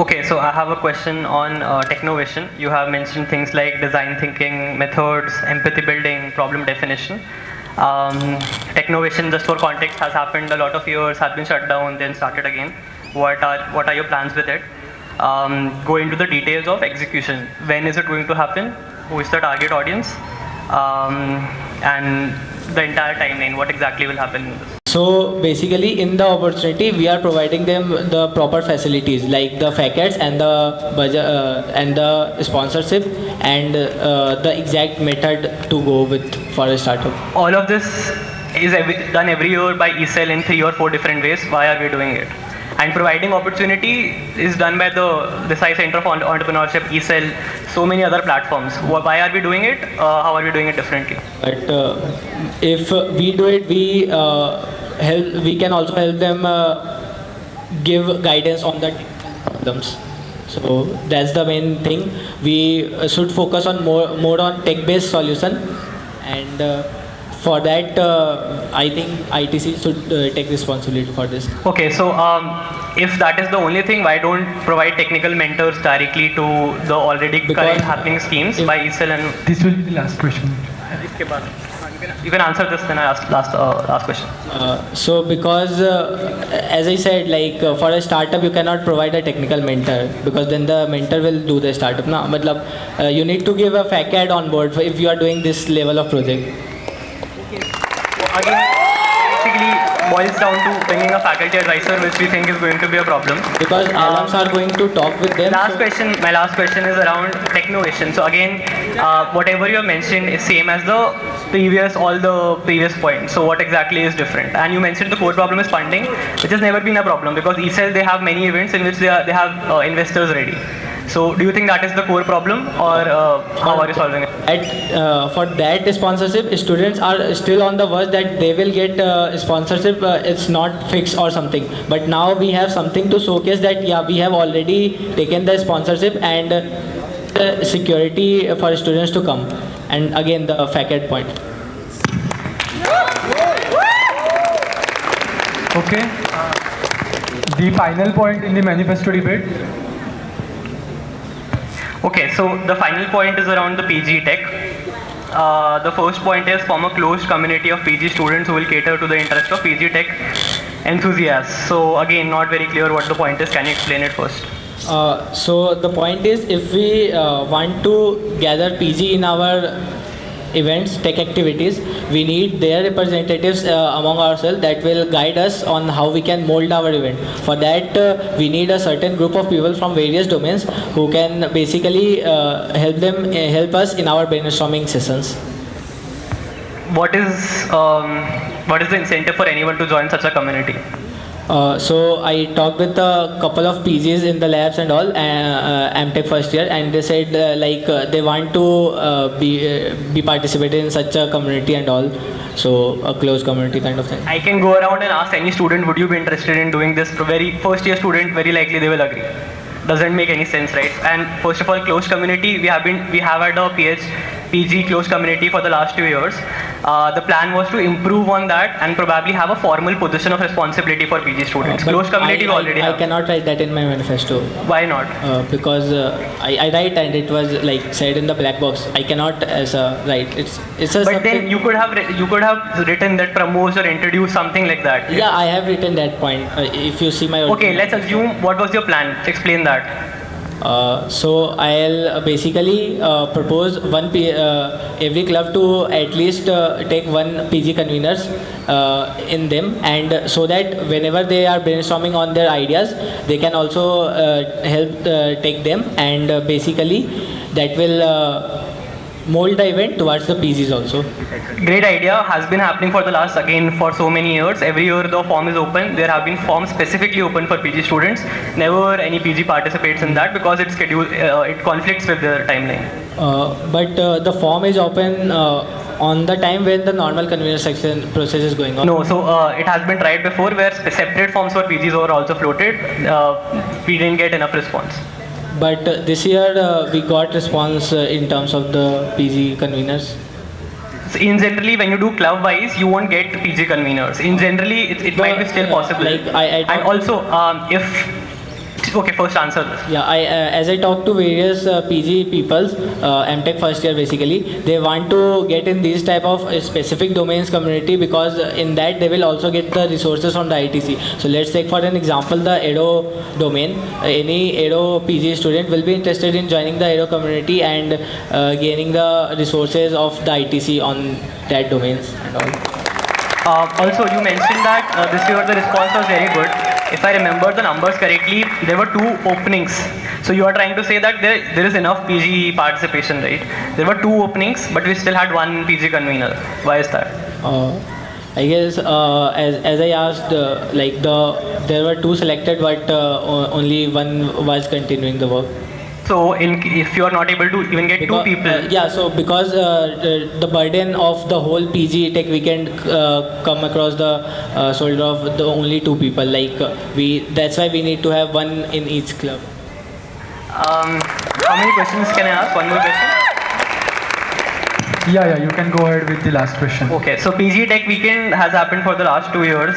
Okay, so I have a question on Technovision. You have mentioned things like design thinking, methods, empathy building, problem definition. Technovision, just for context, has happened a lot of years, has been shut down, then started again. What are your plans with it? Go into the details of execution. When is it going to happen? Who is the target audience? And the entire timeline, what exactly will happen in this? So basically, in the opportunity, we are providing them the proper facilities like the facets and the budget and the sponsorship and the exact method to go with for a startup. All of this is done every year by ECEL in 3 or 4 different ways. Why are we doing it? And providing opportunity is done by the Desai Center for Entrepreneurship, ECEL, so many other platforms. Why are we doing it? How are we doing it differently? But if we do it, we can also help them give guidance on the problems. So that's the main thing. We should focus on more on tech-based solution, and for that, I think ITC should take responsibility for this. Okay, so if that is the only thing, why don't provide technical mentors directly to the already current happening schemes by ECEL and This will be the last question. you can answer this, then I ask last question. So because as I said, like for a startup you cannot provide a technical mentor, because then the mentor will do the startup. Na, matlab, you need to give a facade on board if you are doing this level of project. Again, basically boils down to bringing a faculty advisor, which we think is going to be a problem. Because alums are going to talk with them. My last question is around Technovision. So again, whatever you have mentioned is same as all the previous points. So what exactly is different? And you mentioned the core problem is funding, which has never been a problem because ECEL, they have many events in which they have investors ready. So do you think that is the core problem, or how are you solving it? For that sponsorship, students are still on the verge that they will get sponsorship. It's not fixed or something. But now we have something to showcase that yeah, we have already taken the sponsorship and the security for students to come. And again, the facet point. Okay. The final point in the manifesto debate. Okay, so the final point is around the PG Tech. The first point is form a closed community of PG students who will cater to the interest of PG Tech enthusiasts. So again, not very clear what the point is. Can you explain it first? So the point is, if we want to gather PG in our events, tech activities, we need their representatives among ourselves that will guide us on how we can mold our event. For that, we need a certain group of people from various domains who can basically help us in our brainstorming sessions. What is the incentive for anyone to join such a community? So I talked with a couple of PGs in the labs and all, MTech first year, and they said they want to be participated in such a community and all. So a closed community kind of thing. I can go around and ask any student, would you be interested in doing this? Very first year student, very likely they will agree. Doesn't make any sense, right? And first of all, closed community, we have had a PG closed community for the last 2 years. The plan was to improve on that and probably have a formal position of responsibility for PG students. But Closed community we already I have. cannot write that in my manifesto. Why not? Because I write and it was like said in the black box. I cannot as a write. It's a But something. then you could have written that promotes or introduce something like that. Yeah, I have written that point. If you see my. Okay, let's assume what was your plan? Explain that. So I'll basically propose every club to at least take one PG conveners in them, and so that whenever they are brainstorming on their ideas, they can also help take them, and basically that will mold the event towards the PGs also. Great idea. Has been happening for the last, again, for so many years. Every year the form is open. There have been forms specifically open for PG students. Never any PG participates in that because it's scheduled, it conflicts with their timeline. But the form is open on the time when the normal convener section process is going on. No, so it has been tried before where separate forms for PGs were also floated. We didn't get enough response. But this year we got response in terms of the PG conveners. So in generally, when you do club wise, you won't get PG conveners. In generally, it might be still possible. And also, okay, first answer this. Yeah, as I talk to various PG peoples, MTech first year basically, they want to get in these type of specific domains community because in that they will also get the resources from the ITC. So let's take for an example the Aero domain. Any Aero PG student will be interested in joining the Aero community and gaining the resources of the ITC on that domains and all. Also, you mentioned that this year the response was very good. If I remember the numbers correctly, there were 2 openings. So you are trying to say that there is enough PG participation, right? There were 2 openings, but we still had 1 PG convener. Why is that? I guess as I asked, there were 2 selected, but only 1 was continuing the work. So if you are not able to even get 2 people. So because the burden of the whole PG Tech weekend come across the shoulder of the only 2 people. That's why we need to have 1 in each club. How many questions can I ask? One more question? Yeah, you can go ahead with the last question. Okay, so PG Tech Weekend has happened for the last 2 years.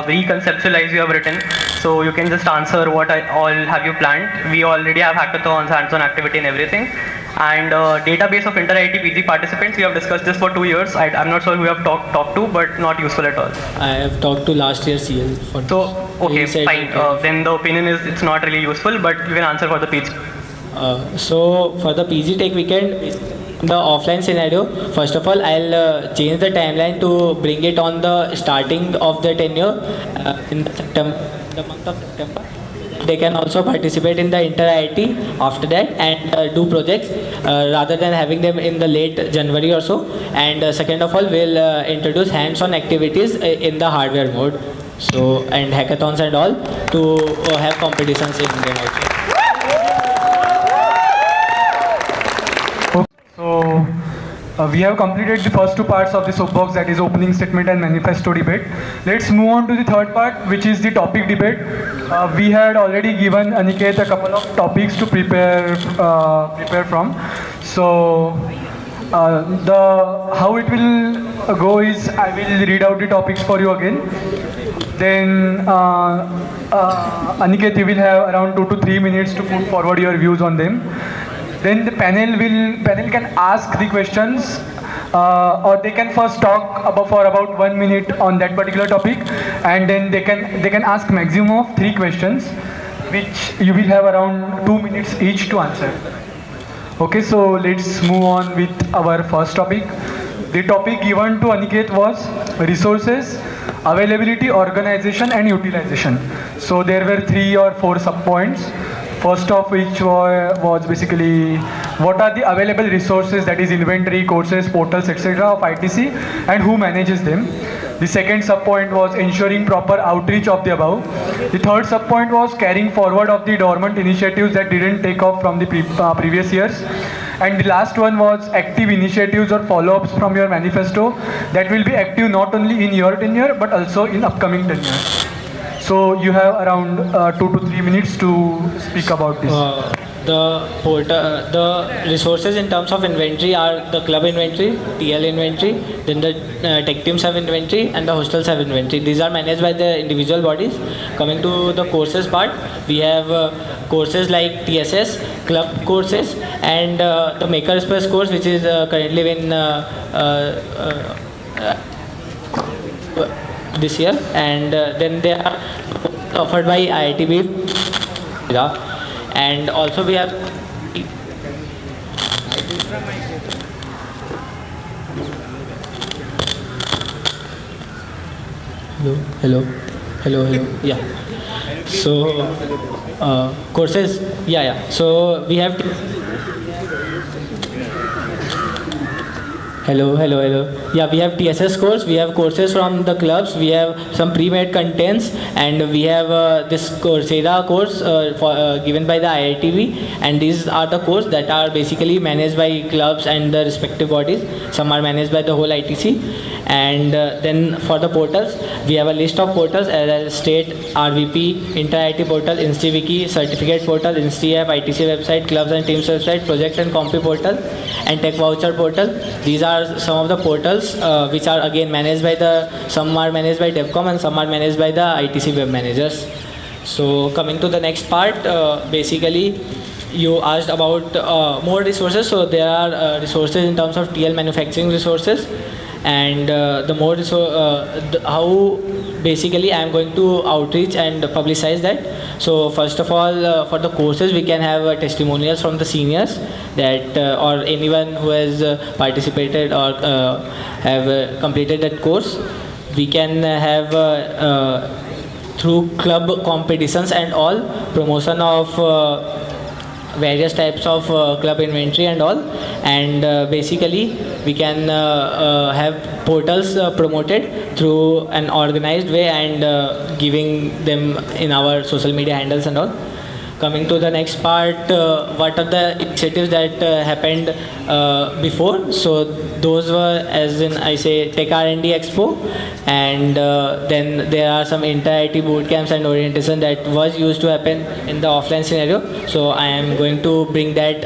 Very conceptualized you have written. So you can just answer what all have you planned. We already have hackathons, hands-on activity and everything. And database of inter-IT PG participants, we have discussed this for 2 years. I'm not sure who you have talked to, but not useful at all. I have talked to last year CL. So, okay, fine. Then the opinion is it's not really useful, but you can answer for the PG. So for the PG Tech Weekend, the offline scenario, first of all, I'll change the timeline to bring it on the starting of the tenure in the month of September. They can also participate in the inter-IT after that and do projects rather than having them in the late January or so. And second of all, we'll introduce hands-on activities in the hardware mode. So, and hackathons and all to have competitions in them also. We have completed the first two parts of the soapbox, that is opening statement and manifesto debate. Let's move on to the third part, which is the topic debate. We had already given Aniket a couple of topics to prepare from. So the how it will go is I will read out the topics for you again. Then Aniket, you will have around 2 to 3 minutes to put forward your views on them. Then the panel can ask the questions, or they can first talk for about 1 minute on that particular topic, and then they can ask maximum of 3 questions, which you will have around 2 minutes each to answer. Okay, so let's move on with our first topic. The topic given to Aniket was resources, availability, organization and utilization. So there were 3 or 4 sub-points. First of which was basically what are the available resources, that is inventory, courses, portals, etc. of ITC, and who manages them. The second sub-point was ensuring proper outreach of the above. The third sub-point was carrying forward of the dormant initiatives that didn't take off from the previous years. And the last one was active initiatives or follow-ups from your manifesto that will be active not only in your tenure but also in upcoming tenure. So you have around 2 to 3 minutes to speak about this. The resources in terms of inventory are the club inventory, TL inventory, then the tech teams have inventory and the hostels have inventory. These are managed by the individual bodies. Coming to the courses part, we have courses like TSS, club courses, and the Makerspace course, which is currently in this year, and then they are offered by IITB. And also we have hello, yeah. So courses, yeah. So we have hello. Yeah, we have TSS course, we have courses from the clubs, we have some pre-made contents, and we have this Coursera course given by the IITB, and these are the courses that are basically managed by clubs and the respective bodies. Some are managed by the whole ITC. And then for the portals, we have a list of portals as state, RVP, Inter-IT portal, InstiWiki, certificate portal, InstiApp, ITC website, clubs and teams website, project and compy portal, and tech voucher portal. These are some of the portals which are again managed by some are managed by DevCom and some are managed by the ITC web managers. So coming to the next part, basically you asked about more resources. So there are resources in terms of TL manufacturing resources, and the more how basically I am going to outreach and publicize that. So first of all, for the courses, we can have testimonials from the seniors that or anyone who has participated or have completed that course. We can have through club competitions and all, promotion of various types of club inventory and all, and basically we can have portals promoted through an organized way and giving them in our social media handles and all. Coming to the next part, what are the initiatives that happened before? So those were, as in I say, Tech R&D Expo, and then there are some inter-IT boot camps and orientation that was used to happen in the offline scenario. So I am going to bring that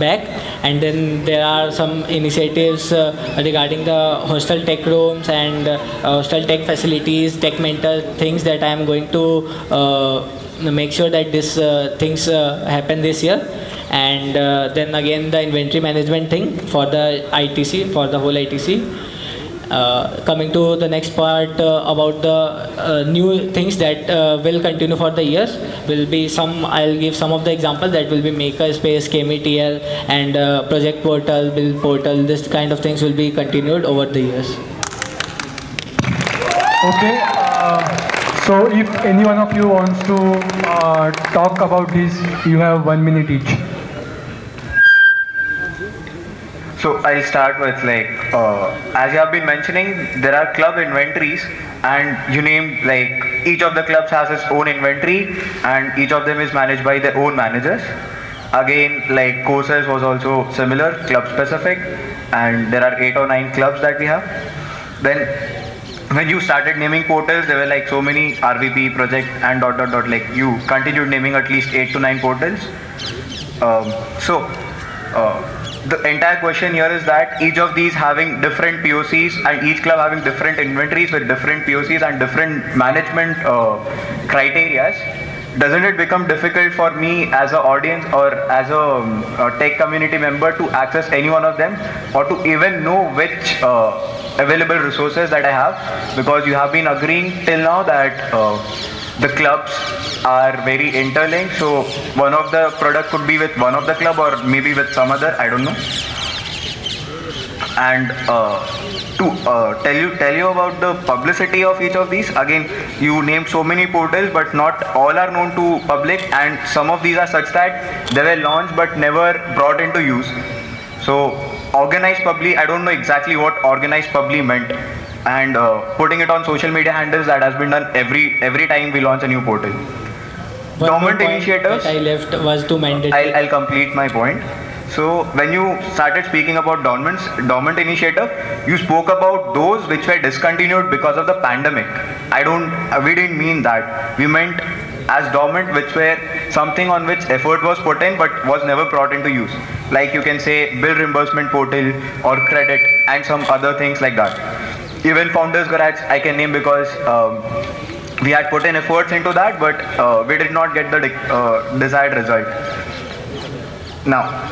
back, and then there are some initiatives regarding the hostel tech rooms and hostel tech facilities, tech mentor things that I am going to make sure that this things happen this year. And then again the inventory management thing for the ITC, for the whole ITC. Coming to the next part about the new things that will continue for the years, will be some, I'll give some of the examples that will be Makerspace, KMETL, and project portal, build portal. This kind of things will be continued over the years. Okay. So if any one of you wants to talk about this, you have 1 minute each. So I'll start with as you have been mentioning, there are club inventories, and you named each of the clubs has its own inventory, and each of them is managed by their own managers. Again, courses was also similar, club specific. and there are 8 or 9 clubs that we have. Then when you started naming portals, there were like so many RVP project and dot dot dot. Like you continued naming at least 8 to 9 portals. The entire question here is that each of these having different POCs and each club having different inventories with different POCs and different management criteria. Doesn't it become difficult for me as an audience or as a tech community member to access any one of them or to even know which available resources that I have? Because you have been agreeing till now that the clubs are very interlinked, so one of the product could be with one of the club or maybe with some other, I don't know. And to tell you about the publicity of each of these, again, you named so many portals, but not all are known to public, and some of these are such that they were launched but never brought into use. So organized public, I don't know exactly what organized public meant, and putting it on social media handles, that has been done every time we launch a new portal. Government initiatives, that I left was too mandatory. I'll complete my point. So when you started speaking about dormant initiative, you spoke about those which were discontinued because of the pandemic. We didn't mean that. We meant as dormant, which were something on which effort was put in but was never brought into use. Like you can say bill reimbursement portal or credit and some other things like that. Even Founders Garage I can name because we had put in efforts into that, but we did not get the desired result. Now,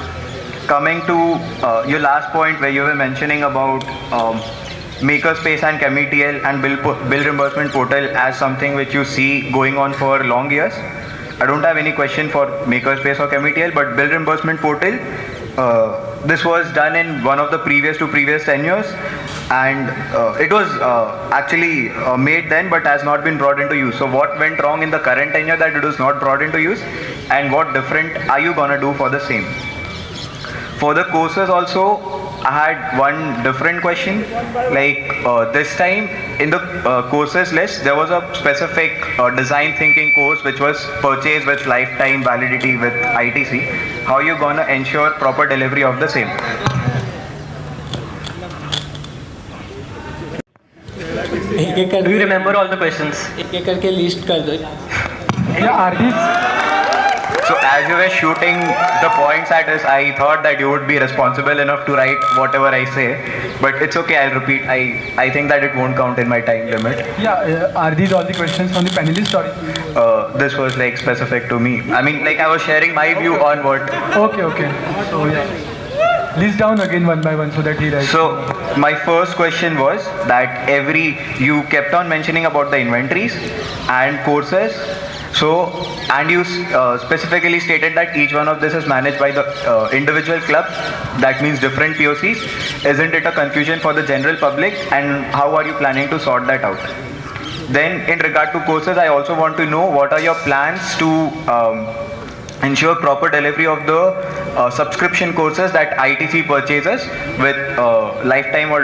coming to your last point where you were mentioning about Makerspace and ChemiTL and bill reimbursement portal as something which you see going on for long years. I don't have any question for Makerspace or ChemiTL, but bill reimbursement portal, this was done in one of the previous tenures, and it was actually made then but has not been brought into use. So what went wrong in the current tenure that it was not brought into use, and what different are you gonna do for the same? For the courses also, I had one different question. Like this time in the courses list, there was a specific design thinking course which was purchased with lifetime validity with ITC. How are you gonna ensure proper delivery of the same? Do you remember all the questions? एक करके list कर दो. Yeah, are these? So as you were shooting the points at us, I thought that you would be responsible enough to write whatever I say, but it's okay, I'll repeat. I think that it won't count in my time limit. Yeah, are these all the questions from the panelists or? This was like specific to me. I mean, like I was sharing my view on what. Okay. So yeah, list down again one by one so that he writes. So my first question was that you kept on mentioning about the inventories and courses. So, and you specifically stated that each one of this is managed by the individual club. That means different POCs. Isn't it a confusion for the general public? And how are you planning to sort that out? Then, in regard to courses, I also want to know what are your plans to ensure proper delivery of the subscription courses that ITC purchases with lifetime or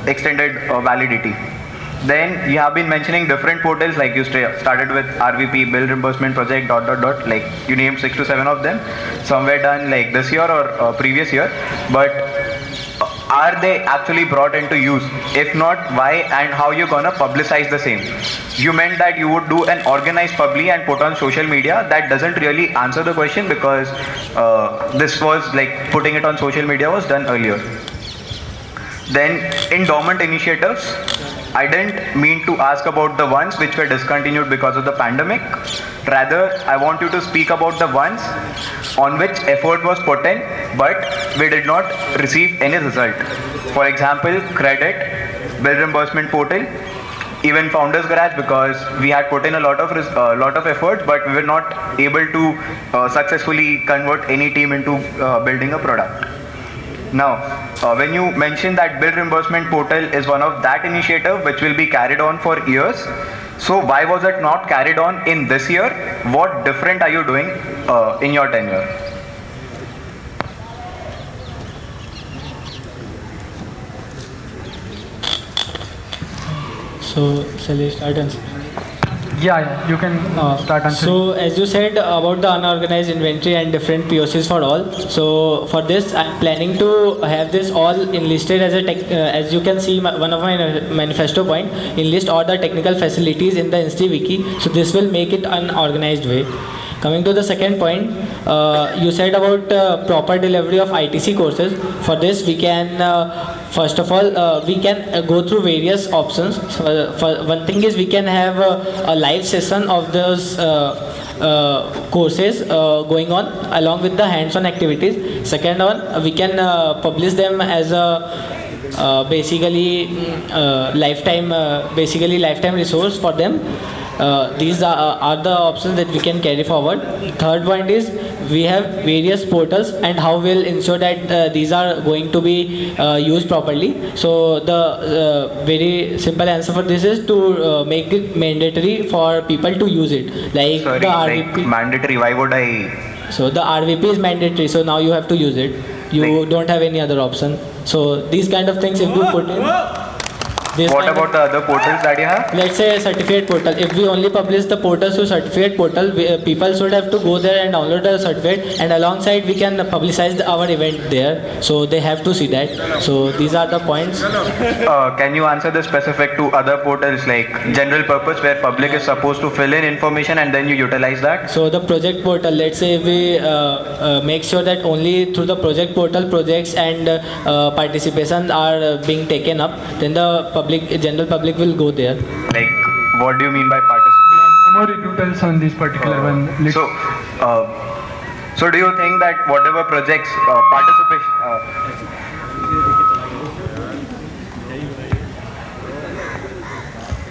extended validity. Then you have been mentioning different portals, like you started with RVP, bill reimbursement project, dot dot dot, like you named 6 to 7 of them. Some were done like this year or previous year, but are they actually brought into use? If not, why and how you gonna publicize the same? You meant that you would do an organized public and put on social media. That doesn't really answer the question because this was like putting it on social media was done earlier. Then in dormant initiatives, I didn't mean to ask about the ones which were discontinued because of the pandemic. Rather, I want you to speak about the ones on which effort was put in, but we did not receive any result. For example, credit, bill reimbursement portal, even Founders Garage, because we had put in a lot of effort, but we were not able to successfully convert any team into building a product. Now, when you mentioned that bill reimbursement portal is one of that initiative which will be carried on for years, so why was it not carried on in this year? What different are you doing in your tenure? So, shall we start answering? Yeah, you can start answering. So as you said about the unorganized inventory and different POCs for all. So for this, I'm planning to have this all enlisted as a as you can see, one of my manifesto point enlist all the technical facilities in the InstiWiki. So this will make it an organized way. Coming to the second point, you said about proper delivery of ITC courses. For this, we can first of all we can go through various options. For one thing is we can have a live session of those courses going on along with the hands-on activities. Second one, we can publish them as a basically lifetime resource for them. These are the options that we can carry forward. Third point is we have various portals and how we'll ensure that these are going to be used properly. So the very simple answer for this is to make it mandatory for people to use it. Like Sorry, the like RVP. mandatory. Why would I? So the RVP is mandatory. So now you have to use it. You don't have any other option. So these kind of things if you put in. What about the other portals that you have? Let's say a certificate portal. If we only publish the portals to certificate portal, people should have to go there and download the certificate, and alongside we can publicize our event there. So they have to see that. So these are the points. Can you answer this specific to other portals like general purpose where public is supposed to fill in information and then you utilize that? So the project portal, let's say we make sure that only through the project portal projects and participation are being taken up, then the general public will go there. Like, what do you mean by participation? No more rebuttals on this particular one. Let's- So do you think that whatever projects participation?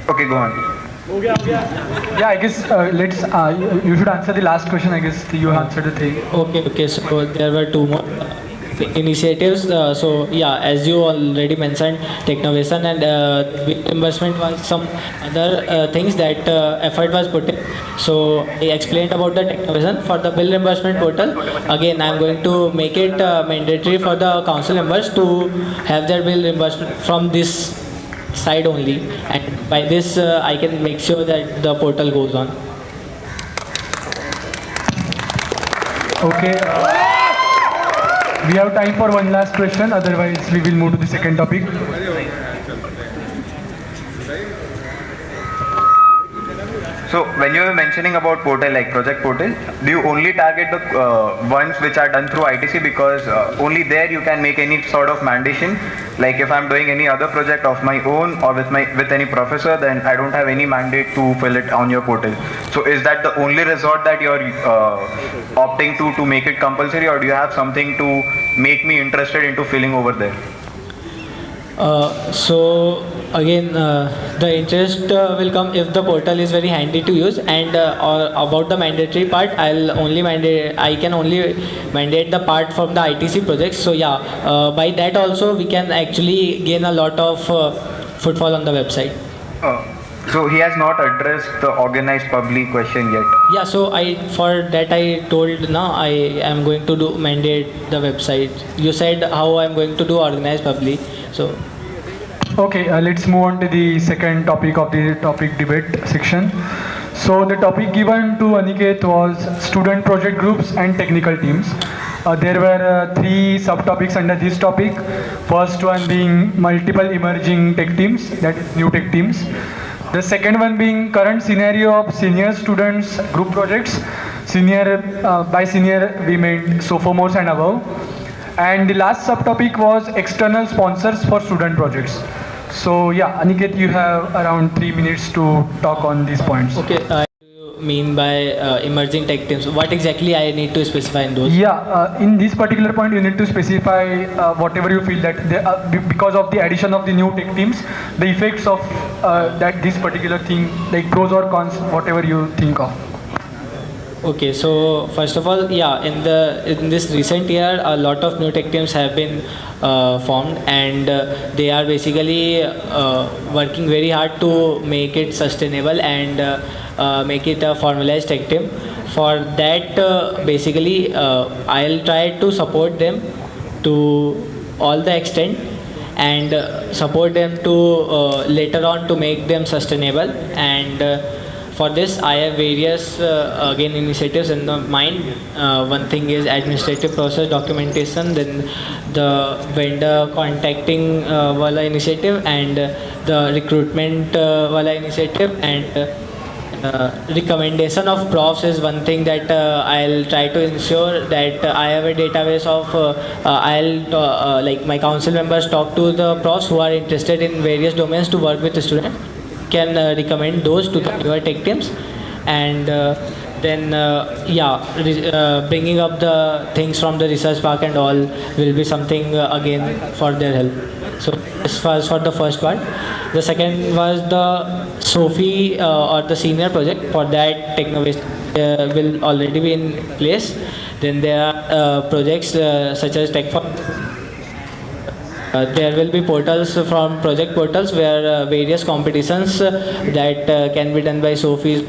Okay, go on. Yeah, I guess you should answer the last question. I guess you answered the thing. Okay. So there were two more initiatives. So yeah, as you already mentioned, Technovation and reimbursement was some other things that effort was put in. So I explained about the Technovation. For the bill reimbursement portal, again I am going to make it mandatory for the council members to have their bill reimbursement from this side only, and by this I can make sure that the portal goes on. Okay. We have time for one last question. Otherwise, we will move to the second topic. So when you were mentioning about portal like project portal, do you only target the ones which are done through ITC because only there you can make any sort of mandation? Like if I'm doing any other project of my own or with any professor, then I don't have any mandate to fill it on your portal. So is that the only resort that you're opting to make it compulsory, or do you have something to make me interested into filling over there? So again, the interest will come if the portal is very handy to use. And or about the mandatory part, I can only mandate the part from the ITC projects. So yeah, by that also we can actually gain a lot of footfall on the website. So he has not addressed the organized public question yet. Yeah, so for that I told now I am going to mandate the website. You said how I'm going to do organized public. So Okay, let's move on to the second topic of the topic debate section. So the topic given to Aniket was student project groups and technical teams. There were three subtopics under this topic. First one being multiple emerging tech teams, that is new tech teams. The second one being current scenario of senior students group projects. By senior we meant sophomores and above. And the last subtopic was external sponsors for student projects. So yeah, Aniket, you have around 3 minutes to talk on these points. okay, you mean by emerging tech teams? What exactly I need to specify in those? Yeah, in this particular point, you need to specify whatever you feel that because of the addition of the new tech teams, the effects of that this particular thing, like pros or cons, whatever you think of. Okay, so first of all, yeah, in this recent year, a lot of new tech teams have been formed, and they are basically working very hard to make it sustainable and make it a formalized tech team. For that, basically, I'll try to support them to all the extent and support them to later on to make them sustainable. And for this, I have various again initiatives in the mind. One thing is administrative process documentation, then the vendor contacting wala initiative, and the recruitment wala initiative, and recommendation of profs is one thing that I'll try to ensure that I have a database of like my council members talk to the profs who are interested in various domains to work with the student, can recommend those to the newer tech teams, and then bringing up the things from the research park and all will be something again for their help. So this was for the first part. The second was the SOFI or the senior project. For that, Technovest will already be in place. Then there are projects such as Tech for. There will be portals from project portals where various competitions that can be done by SOFIs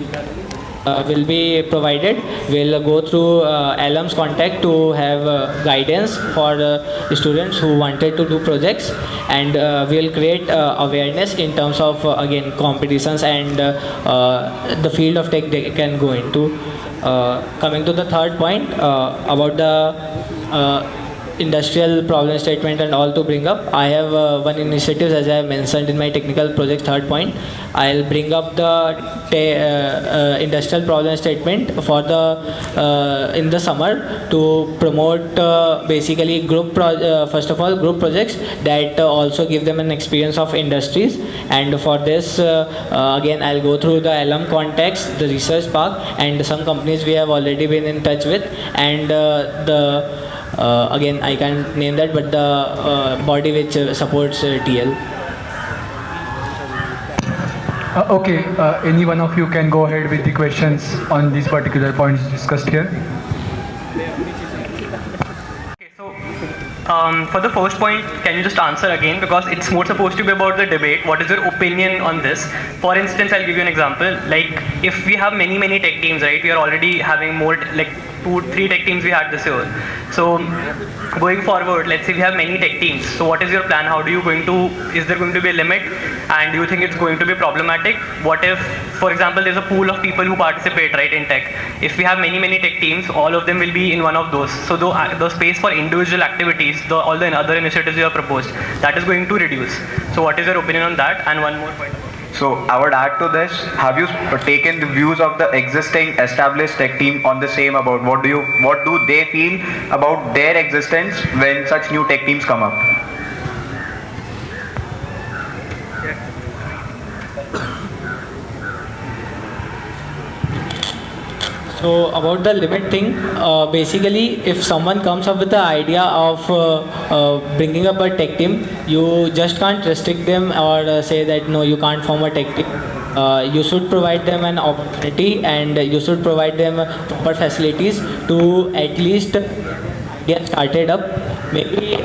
will be provided. We'll go through alums contact to have guidance for students who wanted to do projects, and we'll create awareness in terms of again competitions and the field of tech they can go into. Coming to the third point about the industrial problem statement and all to bring up. I have one initiative, as I have mentioned in my technical project third point. I'll bring up the industrial problem statement for the in the summer to promote basically first of all group projects that also give them an experience of industries, and for this again I'll go through the alum contacts, the research park, and some companies we have already been in touch with, and the again I can't name that, but the body which supports TL. Okay, any one of you can go ahead with the questions on these particular points discussed here. Okay, so for the first point, can you just answer again, because it's more supposed to be about the debate. What is your opinion on this? For instance, I'll give you an example. Like if we have many tech teams, right? We are already having more like 2-3 tech teams we had this year. So going forward, let's say we have many tech teams. So what is your plan? How do you going to, is there going to be a limit? And do you think it's going to be problematic? What if, for example, there's a pool of people who participate, right, in tech? If we have many tech teams, all of them will be in one of those. So the space for individual activities, all the other initiatives you have proposed, that is going to reduce. So what is your opinion on that? And one more point. So I would add to this, have you taken the views of the existing established tech team on the same, about what do they feel about their existence when such new tech teams come up? So about the limit thing, basically if someone comes up with the idea of bringing up a tech team, you just can't restrict them or say that no, you can't form a tech team. You should provide them an opportunity, and you should provide them proper facilities to at least get started up. Maybe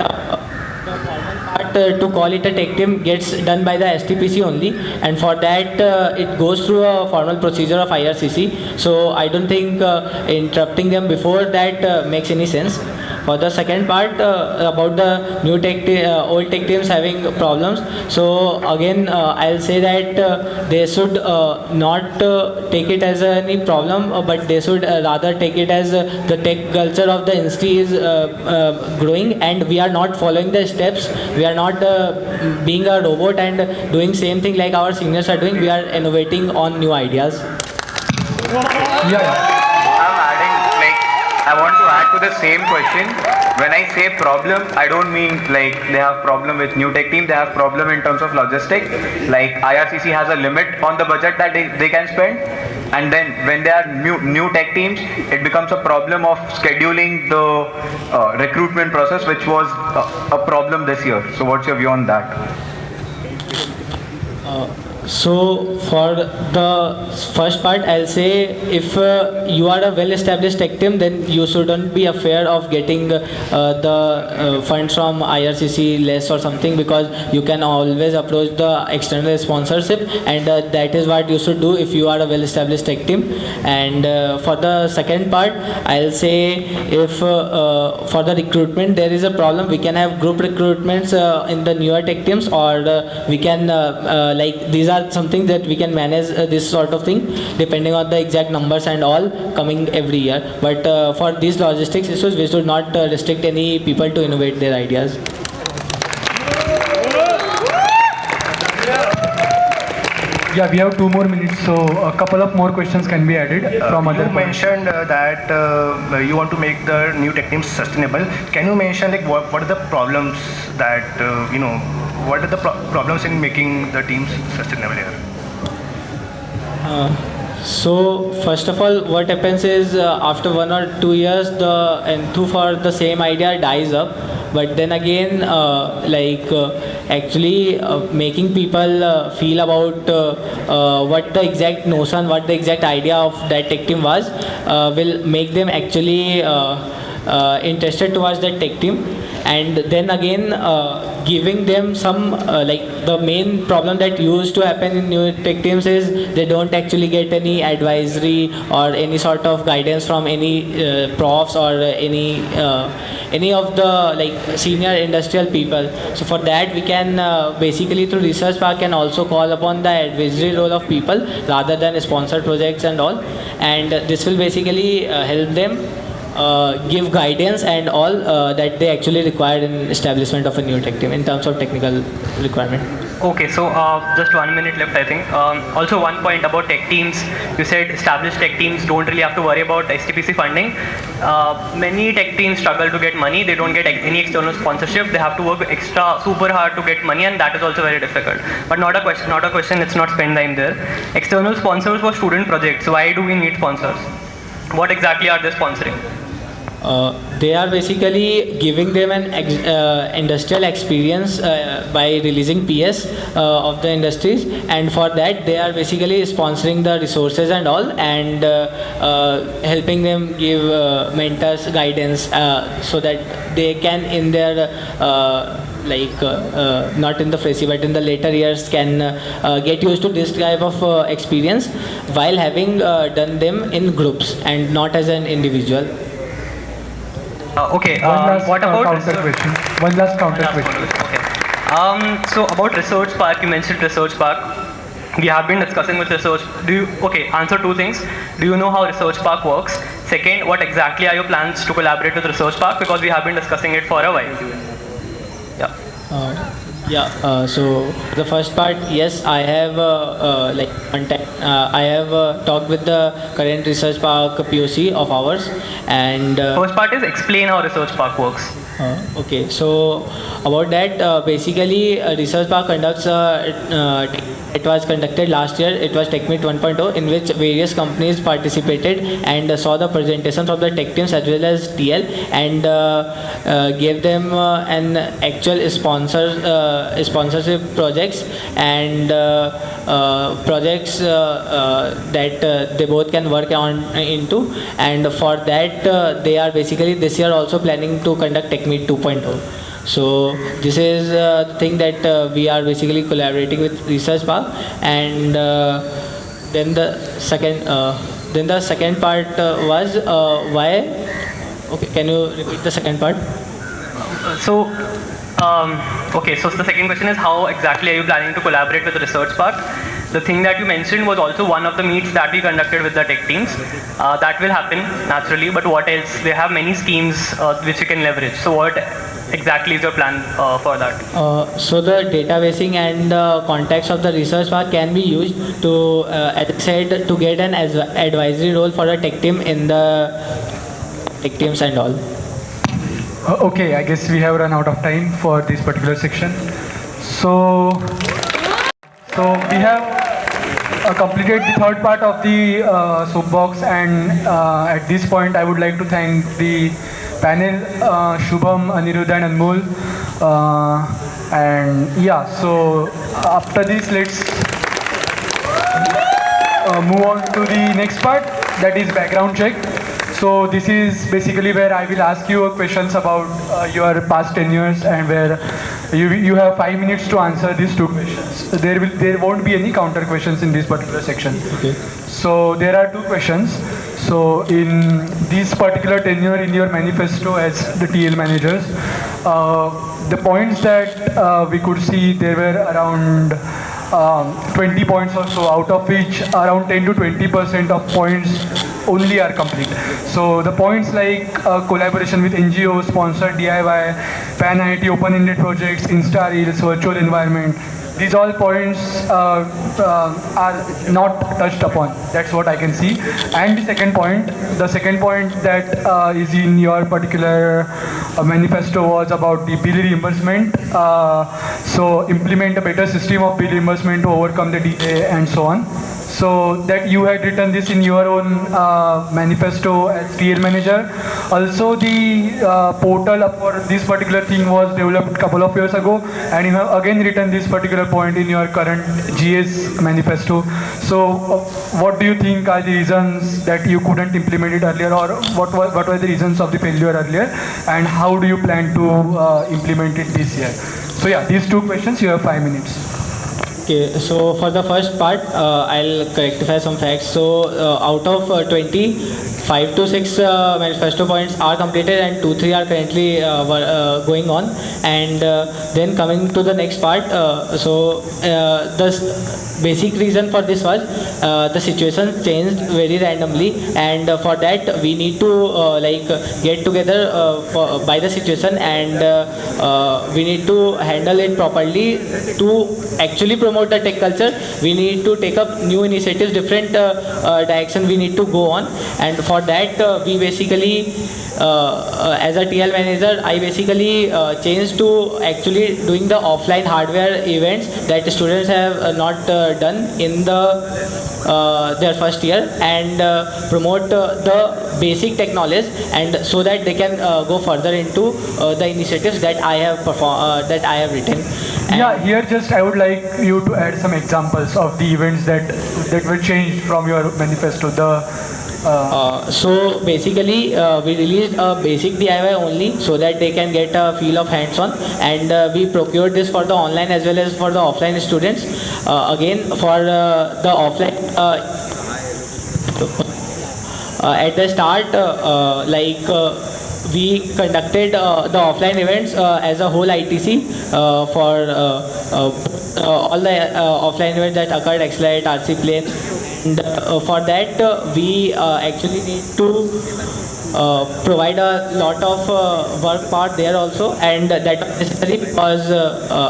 to call it a tech team gets done by the STPC only, and for that it goes through a formal procedure of IRCC. So I don't think interrupting them before that makes any sense. For the second part about the new old tech teams having problems, so again I'll say that they should not take it as any problem, but they should rather take it as the tech culture of the industry is growing, and we are not following the steps. We are not being a robot and doing same thing like our seniors are doing. We are innovating on new ideas. Yeah. I want to add to the same question. When I say problem, I don't mean like they have problem with new tech team. They have problem in terms of logistics. Like IRCC has a limit on the budget that they can spend. And then when there are new tech teams, it becomes a problem of scheduling the recruitment process, which was a problem this year. So what's your view on that? So for the first part, I'll say if you are a well-established tech team, then you shouldn't be afraid of getting the funds from IRCC less or something, because you can always approach the external sponsorship, and that is what you should do if you are a well-established tech team. And for the second part, I'll say if for the recruitment there is a problem, we can have group recruitments in the newer tech teams, or we can like these are are something that we can manage this sort of thing depending on the exact numbers and all coming every year. But for these logistics issues, we should not restrict any people to innovate their ideas. Yeah, we have 2 more minutes, so a couple of more questions can be added from other You points. mentioned that you want to make the new tech teams sustainable. Can you mention like what are the problems that what are the problems in making the teams sustainable here? So first of all, what happens is after 1 or 2 years, the enthu for the same idea dies up. But then again, actually making people feel about what the exact notion, what the exact idea of that tech team was, will make them actually interested towards that tech team. And then again, giving them some the main problem that used to happen in new tech teams is they don't actually get any advisory or any sort of guidance from any profs or any of the senior industrial people. So for that we can basically through Research Park can also call upon the advisory role of people rather than sponsored projects and all, and this will basically help them give guidance and all that they actually require in establishment of a new tech team in terms of technical requirement. Okay, so just 1 minute left, I think. Also, one point about tech teams. You said established tech teams don't really have to worry about STPC funding. Many tech teams struggle to get money. They don't get any external sponsorship. They have to work super hard to get money, and that is also very difficult. But not a question. Let's not spend time there. External sponsors for student projects. Why do we need sponsors? What exactly are they sponsoring? They are basically giving them an industrial experience by releasing PS of the industries, and for that they are basically sponsoring the resources and all, and helping them give mentors guidance so that they can in their not in the freshy but in the later years can get used to this type of experience while having done them in groups and not as an individual. Okay. One last What about counter research? question. One last counter question. Okay. So about Research Park, you mentioned Research Park. We have been discussing with Research. Answer 2 things. Do you know how Research Park works? Second, what exactly are your plans to collaborate with Research Park? Because we have been discussing it for a while. Yeah. So the first part, yes, I have contact. I have talked with the current Research Park POC of ours, and First part is explain how Research Park works. okay. So about that, basically, Research Park conducts. It was conducted last year. It was TechMeet 1.0, in which various companies participated and saw the presentations of the tech teams as well as TL, and gave them an actual sponsorship projects and projects that they both can work on into. And for that, they are basically this year also planning to conduct TechMeet 2.0. So this is the thing that we are basically collaborating with Research Park, and then the second part was why. Okay, can you repeat the second part? So the second question is how exactly are you planning to collaborate with Research Park? The thing that you mentioned was also one of the meets that we conducted with the tech teams. That will happen naturally, but what else? They have many schemes which you can leverage. So what exactly is your plan for that? So the databasing and contacts of the Research Park can be used to, as I said, to get an advisory role for a tech team in the tech teams and all. Okay, I guess we have run out of time for this particular section. So we have completed the third part of the soapbox, and at this point I would like to thank the panel, Shubham, Anirudh and Anmol. And yeah, so after this let's move on to the next part, that is background check. So this is basically where I will ask you questions about your past 10 years, and where you have 5 minutes to answer these 2 questions. There won't be any counter questions in this particular section. Okay. So there are 2 questions. So in this particular tenure in your manifesto as the TL managers, the points that we could see, there were around 20 points or so, out of which around 10 to 20% of points only are complete. So the points like collaboration with NGOs, sponsored DIY, Pan IIT open-ended projects, Insta Reels, virtual environment, these all points are not touched upon. That's what I can see. And the second point that is in your particular manifesto was about the bill reimbursement. So implement a better system of bill reimbursement to overcome the delay and so on. So that you had written this in your own manifesto as TL manager. Also, the portal for this particular thing was developed a couple of years ago, and you have again written this particular point in your current GS manifesto. So, what do you think are the reasons that you couldn't implement it earlier, or what were the reasons of the failure earlier, and how do you plan to implement it this year? So, yeah, these two questions. You have 5 minutes. Okay, so for the first part, I'll rectify some facts. So out of 20, 5 to 6 manifesto points are completed and 2, 3 are currently going on. And then coming to the next part, the basic reason for this was the situation changed very randomly, and for that we need to get together by the situation, and we need to handle it properly to actually promote the tech culture. We need to take up new initiatives, different direction we need to go on, and for that we basically as a TL manager, I basically changed to actually doing the offline hardware events that students have not done in their first year, and promote the basic tech knowledge, and so that they can go further into the initiatives that I have written. And Yeah, here just I would like you to add some examples of the events that were changed from your manifesto. So basically, we released a basic DIY only so that they can get a feel of hands-on, and we procured this for the online as well as for the offline students. Again, for the offline, at the start, we conducted the offline events as a whole ITC for all the offline events that occurred, Accelerate, RC Play. And for that, we actually need to provide a lot of work part there also, and that was necessary because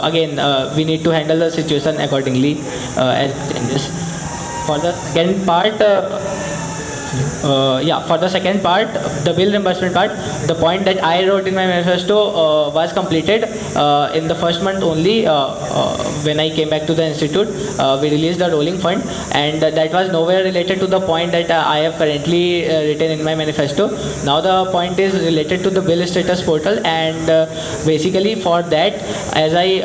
again we need to handle the situation accordingly as it changes. For the second part, for the second part, the bill reimbursement part, the point that I wrote in my manifesto was completed in the first month only. When I came back to the institute, we released the rolling fund, and that was nowhere related to the point that I have currently written in my manifesto. Now the point is related to the bill status portal, and basically for that, as I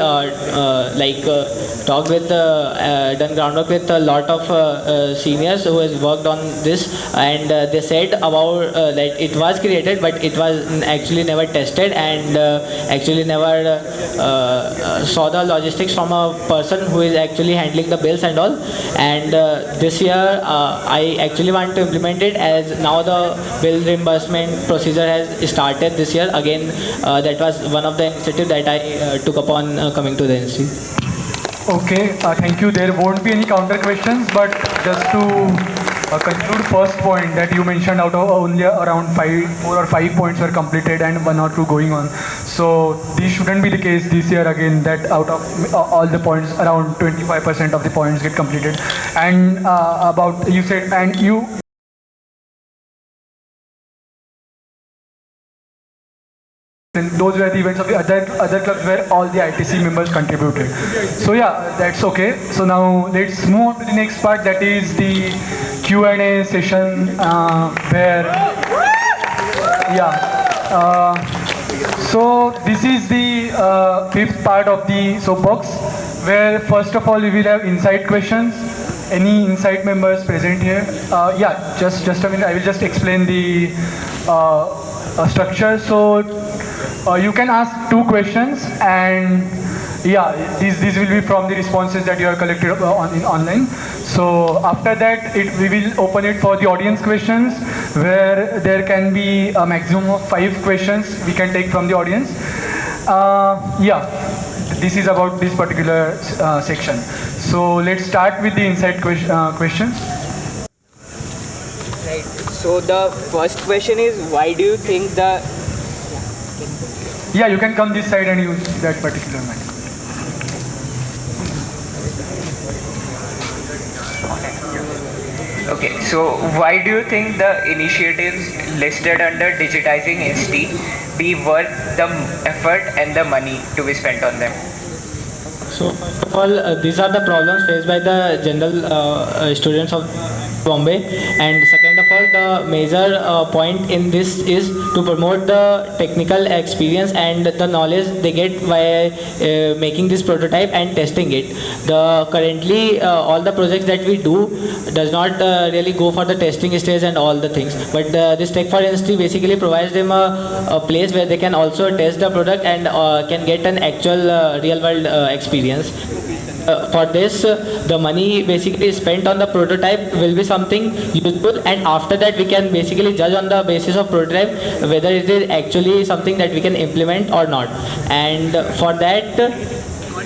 talked with, done groundwork with a lot of seniors who has worked on this, and they said about that it was created, but it was actually never tested, and actually never saw the logistics from a person who is actually handling the bills and all. And this year I actually want to implement it, as now the bill reimbursement procedure has started this year again. That was one of the initiatives that I took upon coming to the institute. Okay, thank you. There won't be any counter questions, but just to conclude first point that you mentioned, out of only around 4 or 5 points were completed and 1 or 2 going on. So this shouldn't be the case this year again, that out of all the points, around 25% of the points get completed. And about, you said, and you those were the events of the other clubs where all the ITC members contributed. So yeah, that's okay. So now let's move on to the next part, that is the Q&A session where so this is the fifth part of the soapbox, where first of all we will have insight questions. Any insight members present here? Just a minute. I will just explain the structure. So you can ask 2 questions, and these will be from the responses that you have collected online. So after that, we will open it for the audience questions, where there can be a maximum of 5 questions we can take from the audience. This is about this particular section. So let's start with the insight questions. Right. So the first question is, why do you think the Yeah, you can come this side and use that particular mic. Okay, so why do you think the initiatives listed under digitizing ST be worth the effort and the money to be spent on them? So first of all, these are the problems faced by the general students of Bombay, and second of all, the major point in this is to promote the technical experience and the knowledge they get by making this prototype and testing it. The currently all the projects that we do does not really go for the testing stage and all the things, but this Tech for Industry basically provides them a place where they can also test the product and can get an actual real world experience. For this, the money basically spent on the prototype will be something useful, and after that we can basically judge on the basis of prototype whether it is actually something that we can implement or not. And for that,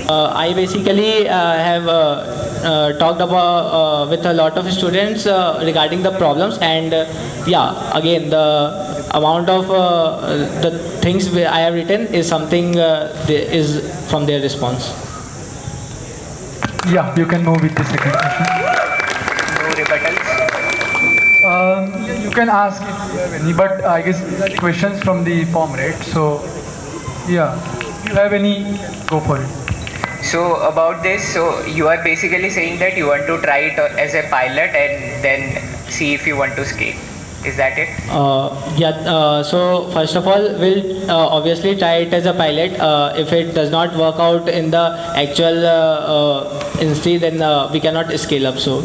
I basically have talked about with a lot of students regarding the problems, and yeah, again the amount of the things I have written is something is from their response. Yeah, you can move with the second question. No rebuttals? You can ask if you have any, but I guess these are the questions from the form, right? So, yeah, if you have any, go for it. So about this, so you are basically saying that you want to try it as a pilot and then see if you want to scale. Is that it? So first of all, we'll obviously try it as a pilot. If it does not work out in the actual industry, then we cannot scale up. So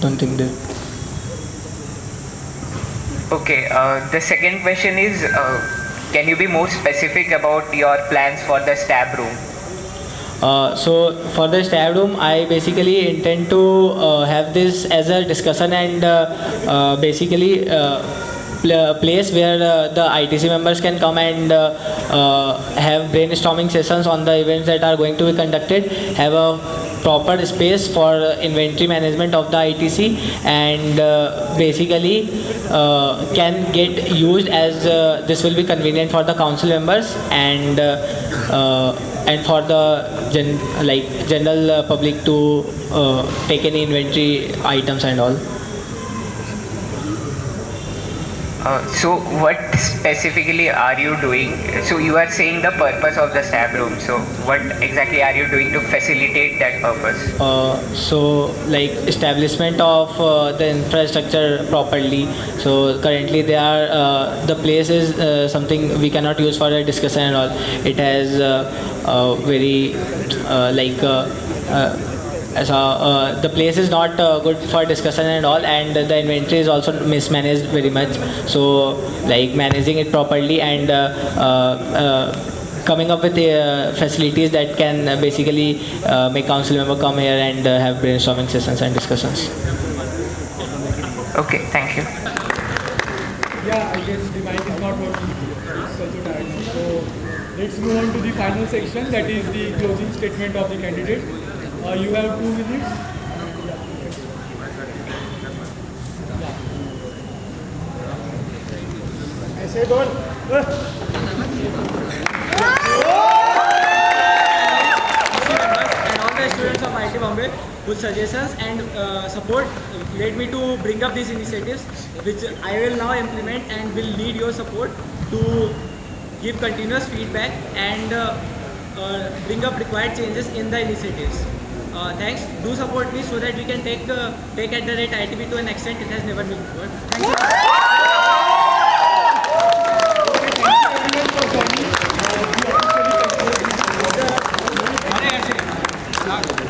don't think that. Okay, the second question is, can you be more specific about your plans for the stab room? So for the stab room, I basically intend to have this as a discussion and basically place where the ITC members can come and have brainstorming sessions on the events that are going to be conducted, have a proper space for inventory management of the ITC, and basically can get used as this will be convenient for the council members and for the general public to take any inventory items and all. So what specifically are you doing? So you are saying the purpose of the stab room. So what exactly are you doing to facilitate that purpose? So like establishment of the infrastructure properly. So currently they are the place is something we cannot use for a discussion and all. It has very the place is not good for discussion and all, and the inventory is also mismanaged very much. So like managing it properly and coming up with facilities that can basically make council member come here and have brainstorming sessions and discussions. Okay, thank you. Yeah, I guess the mic is not working. It's also tired. So let's move on to the final section, that is the closing statement of the candidate. You have 2 minutes. I said all. And all the students of IIT Bombay whose suggestions and support led me to bring up these initiatives, which I will now implement and will need your support to give continuous feedback and bring up required changes in the initiatives. Thanks. Do support me so that we can take at the rate ITB to an extent it has never been before. Thank you. Thank you everyone for joining.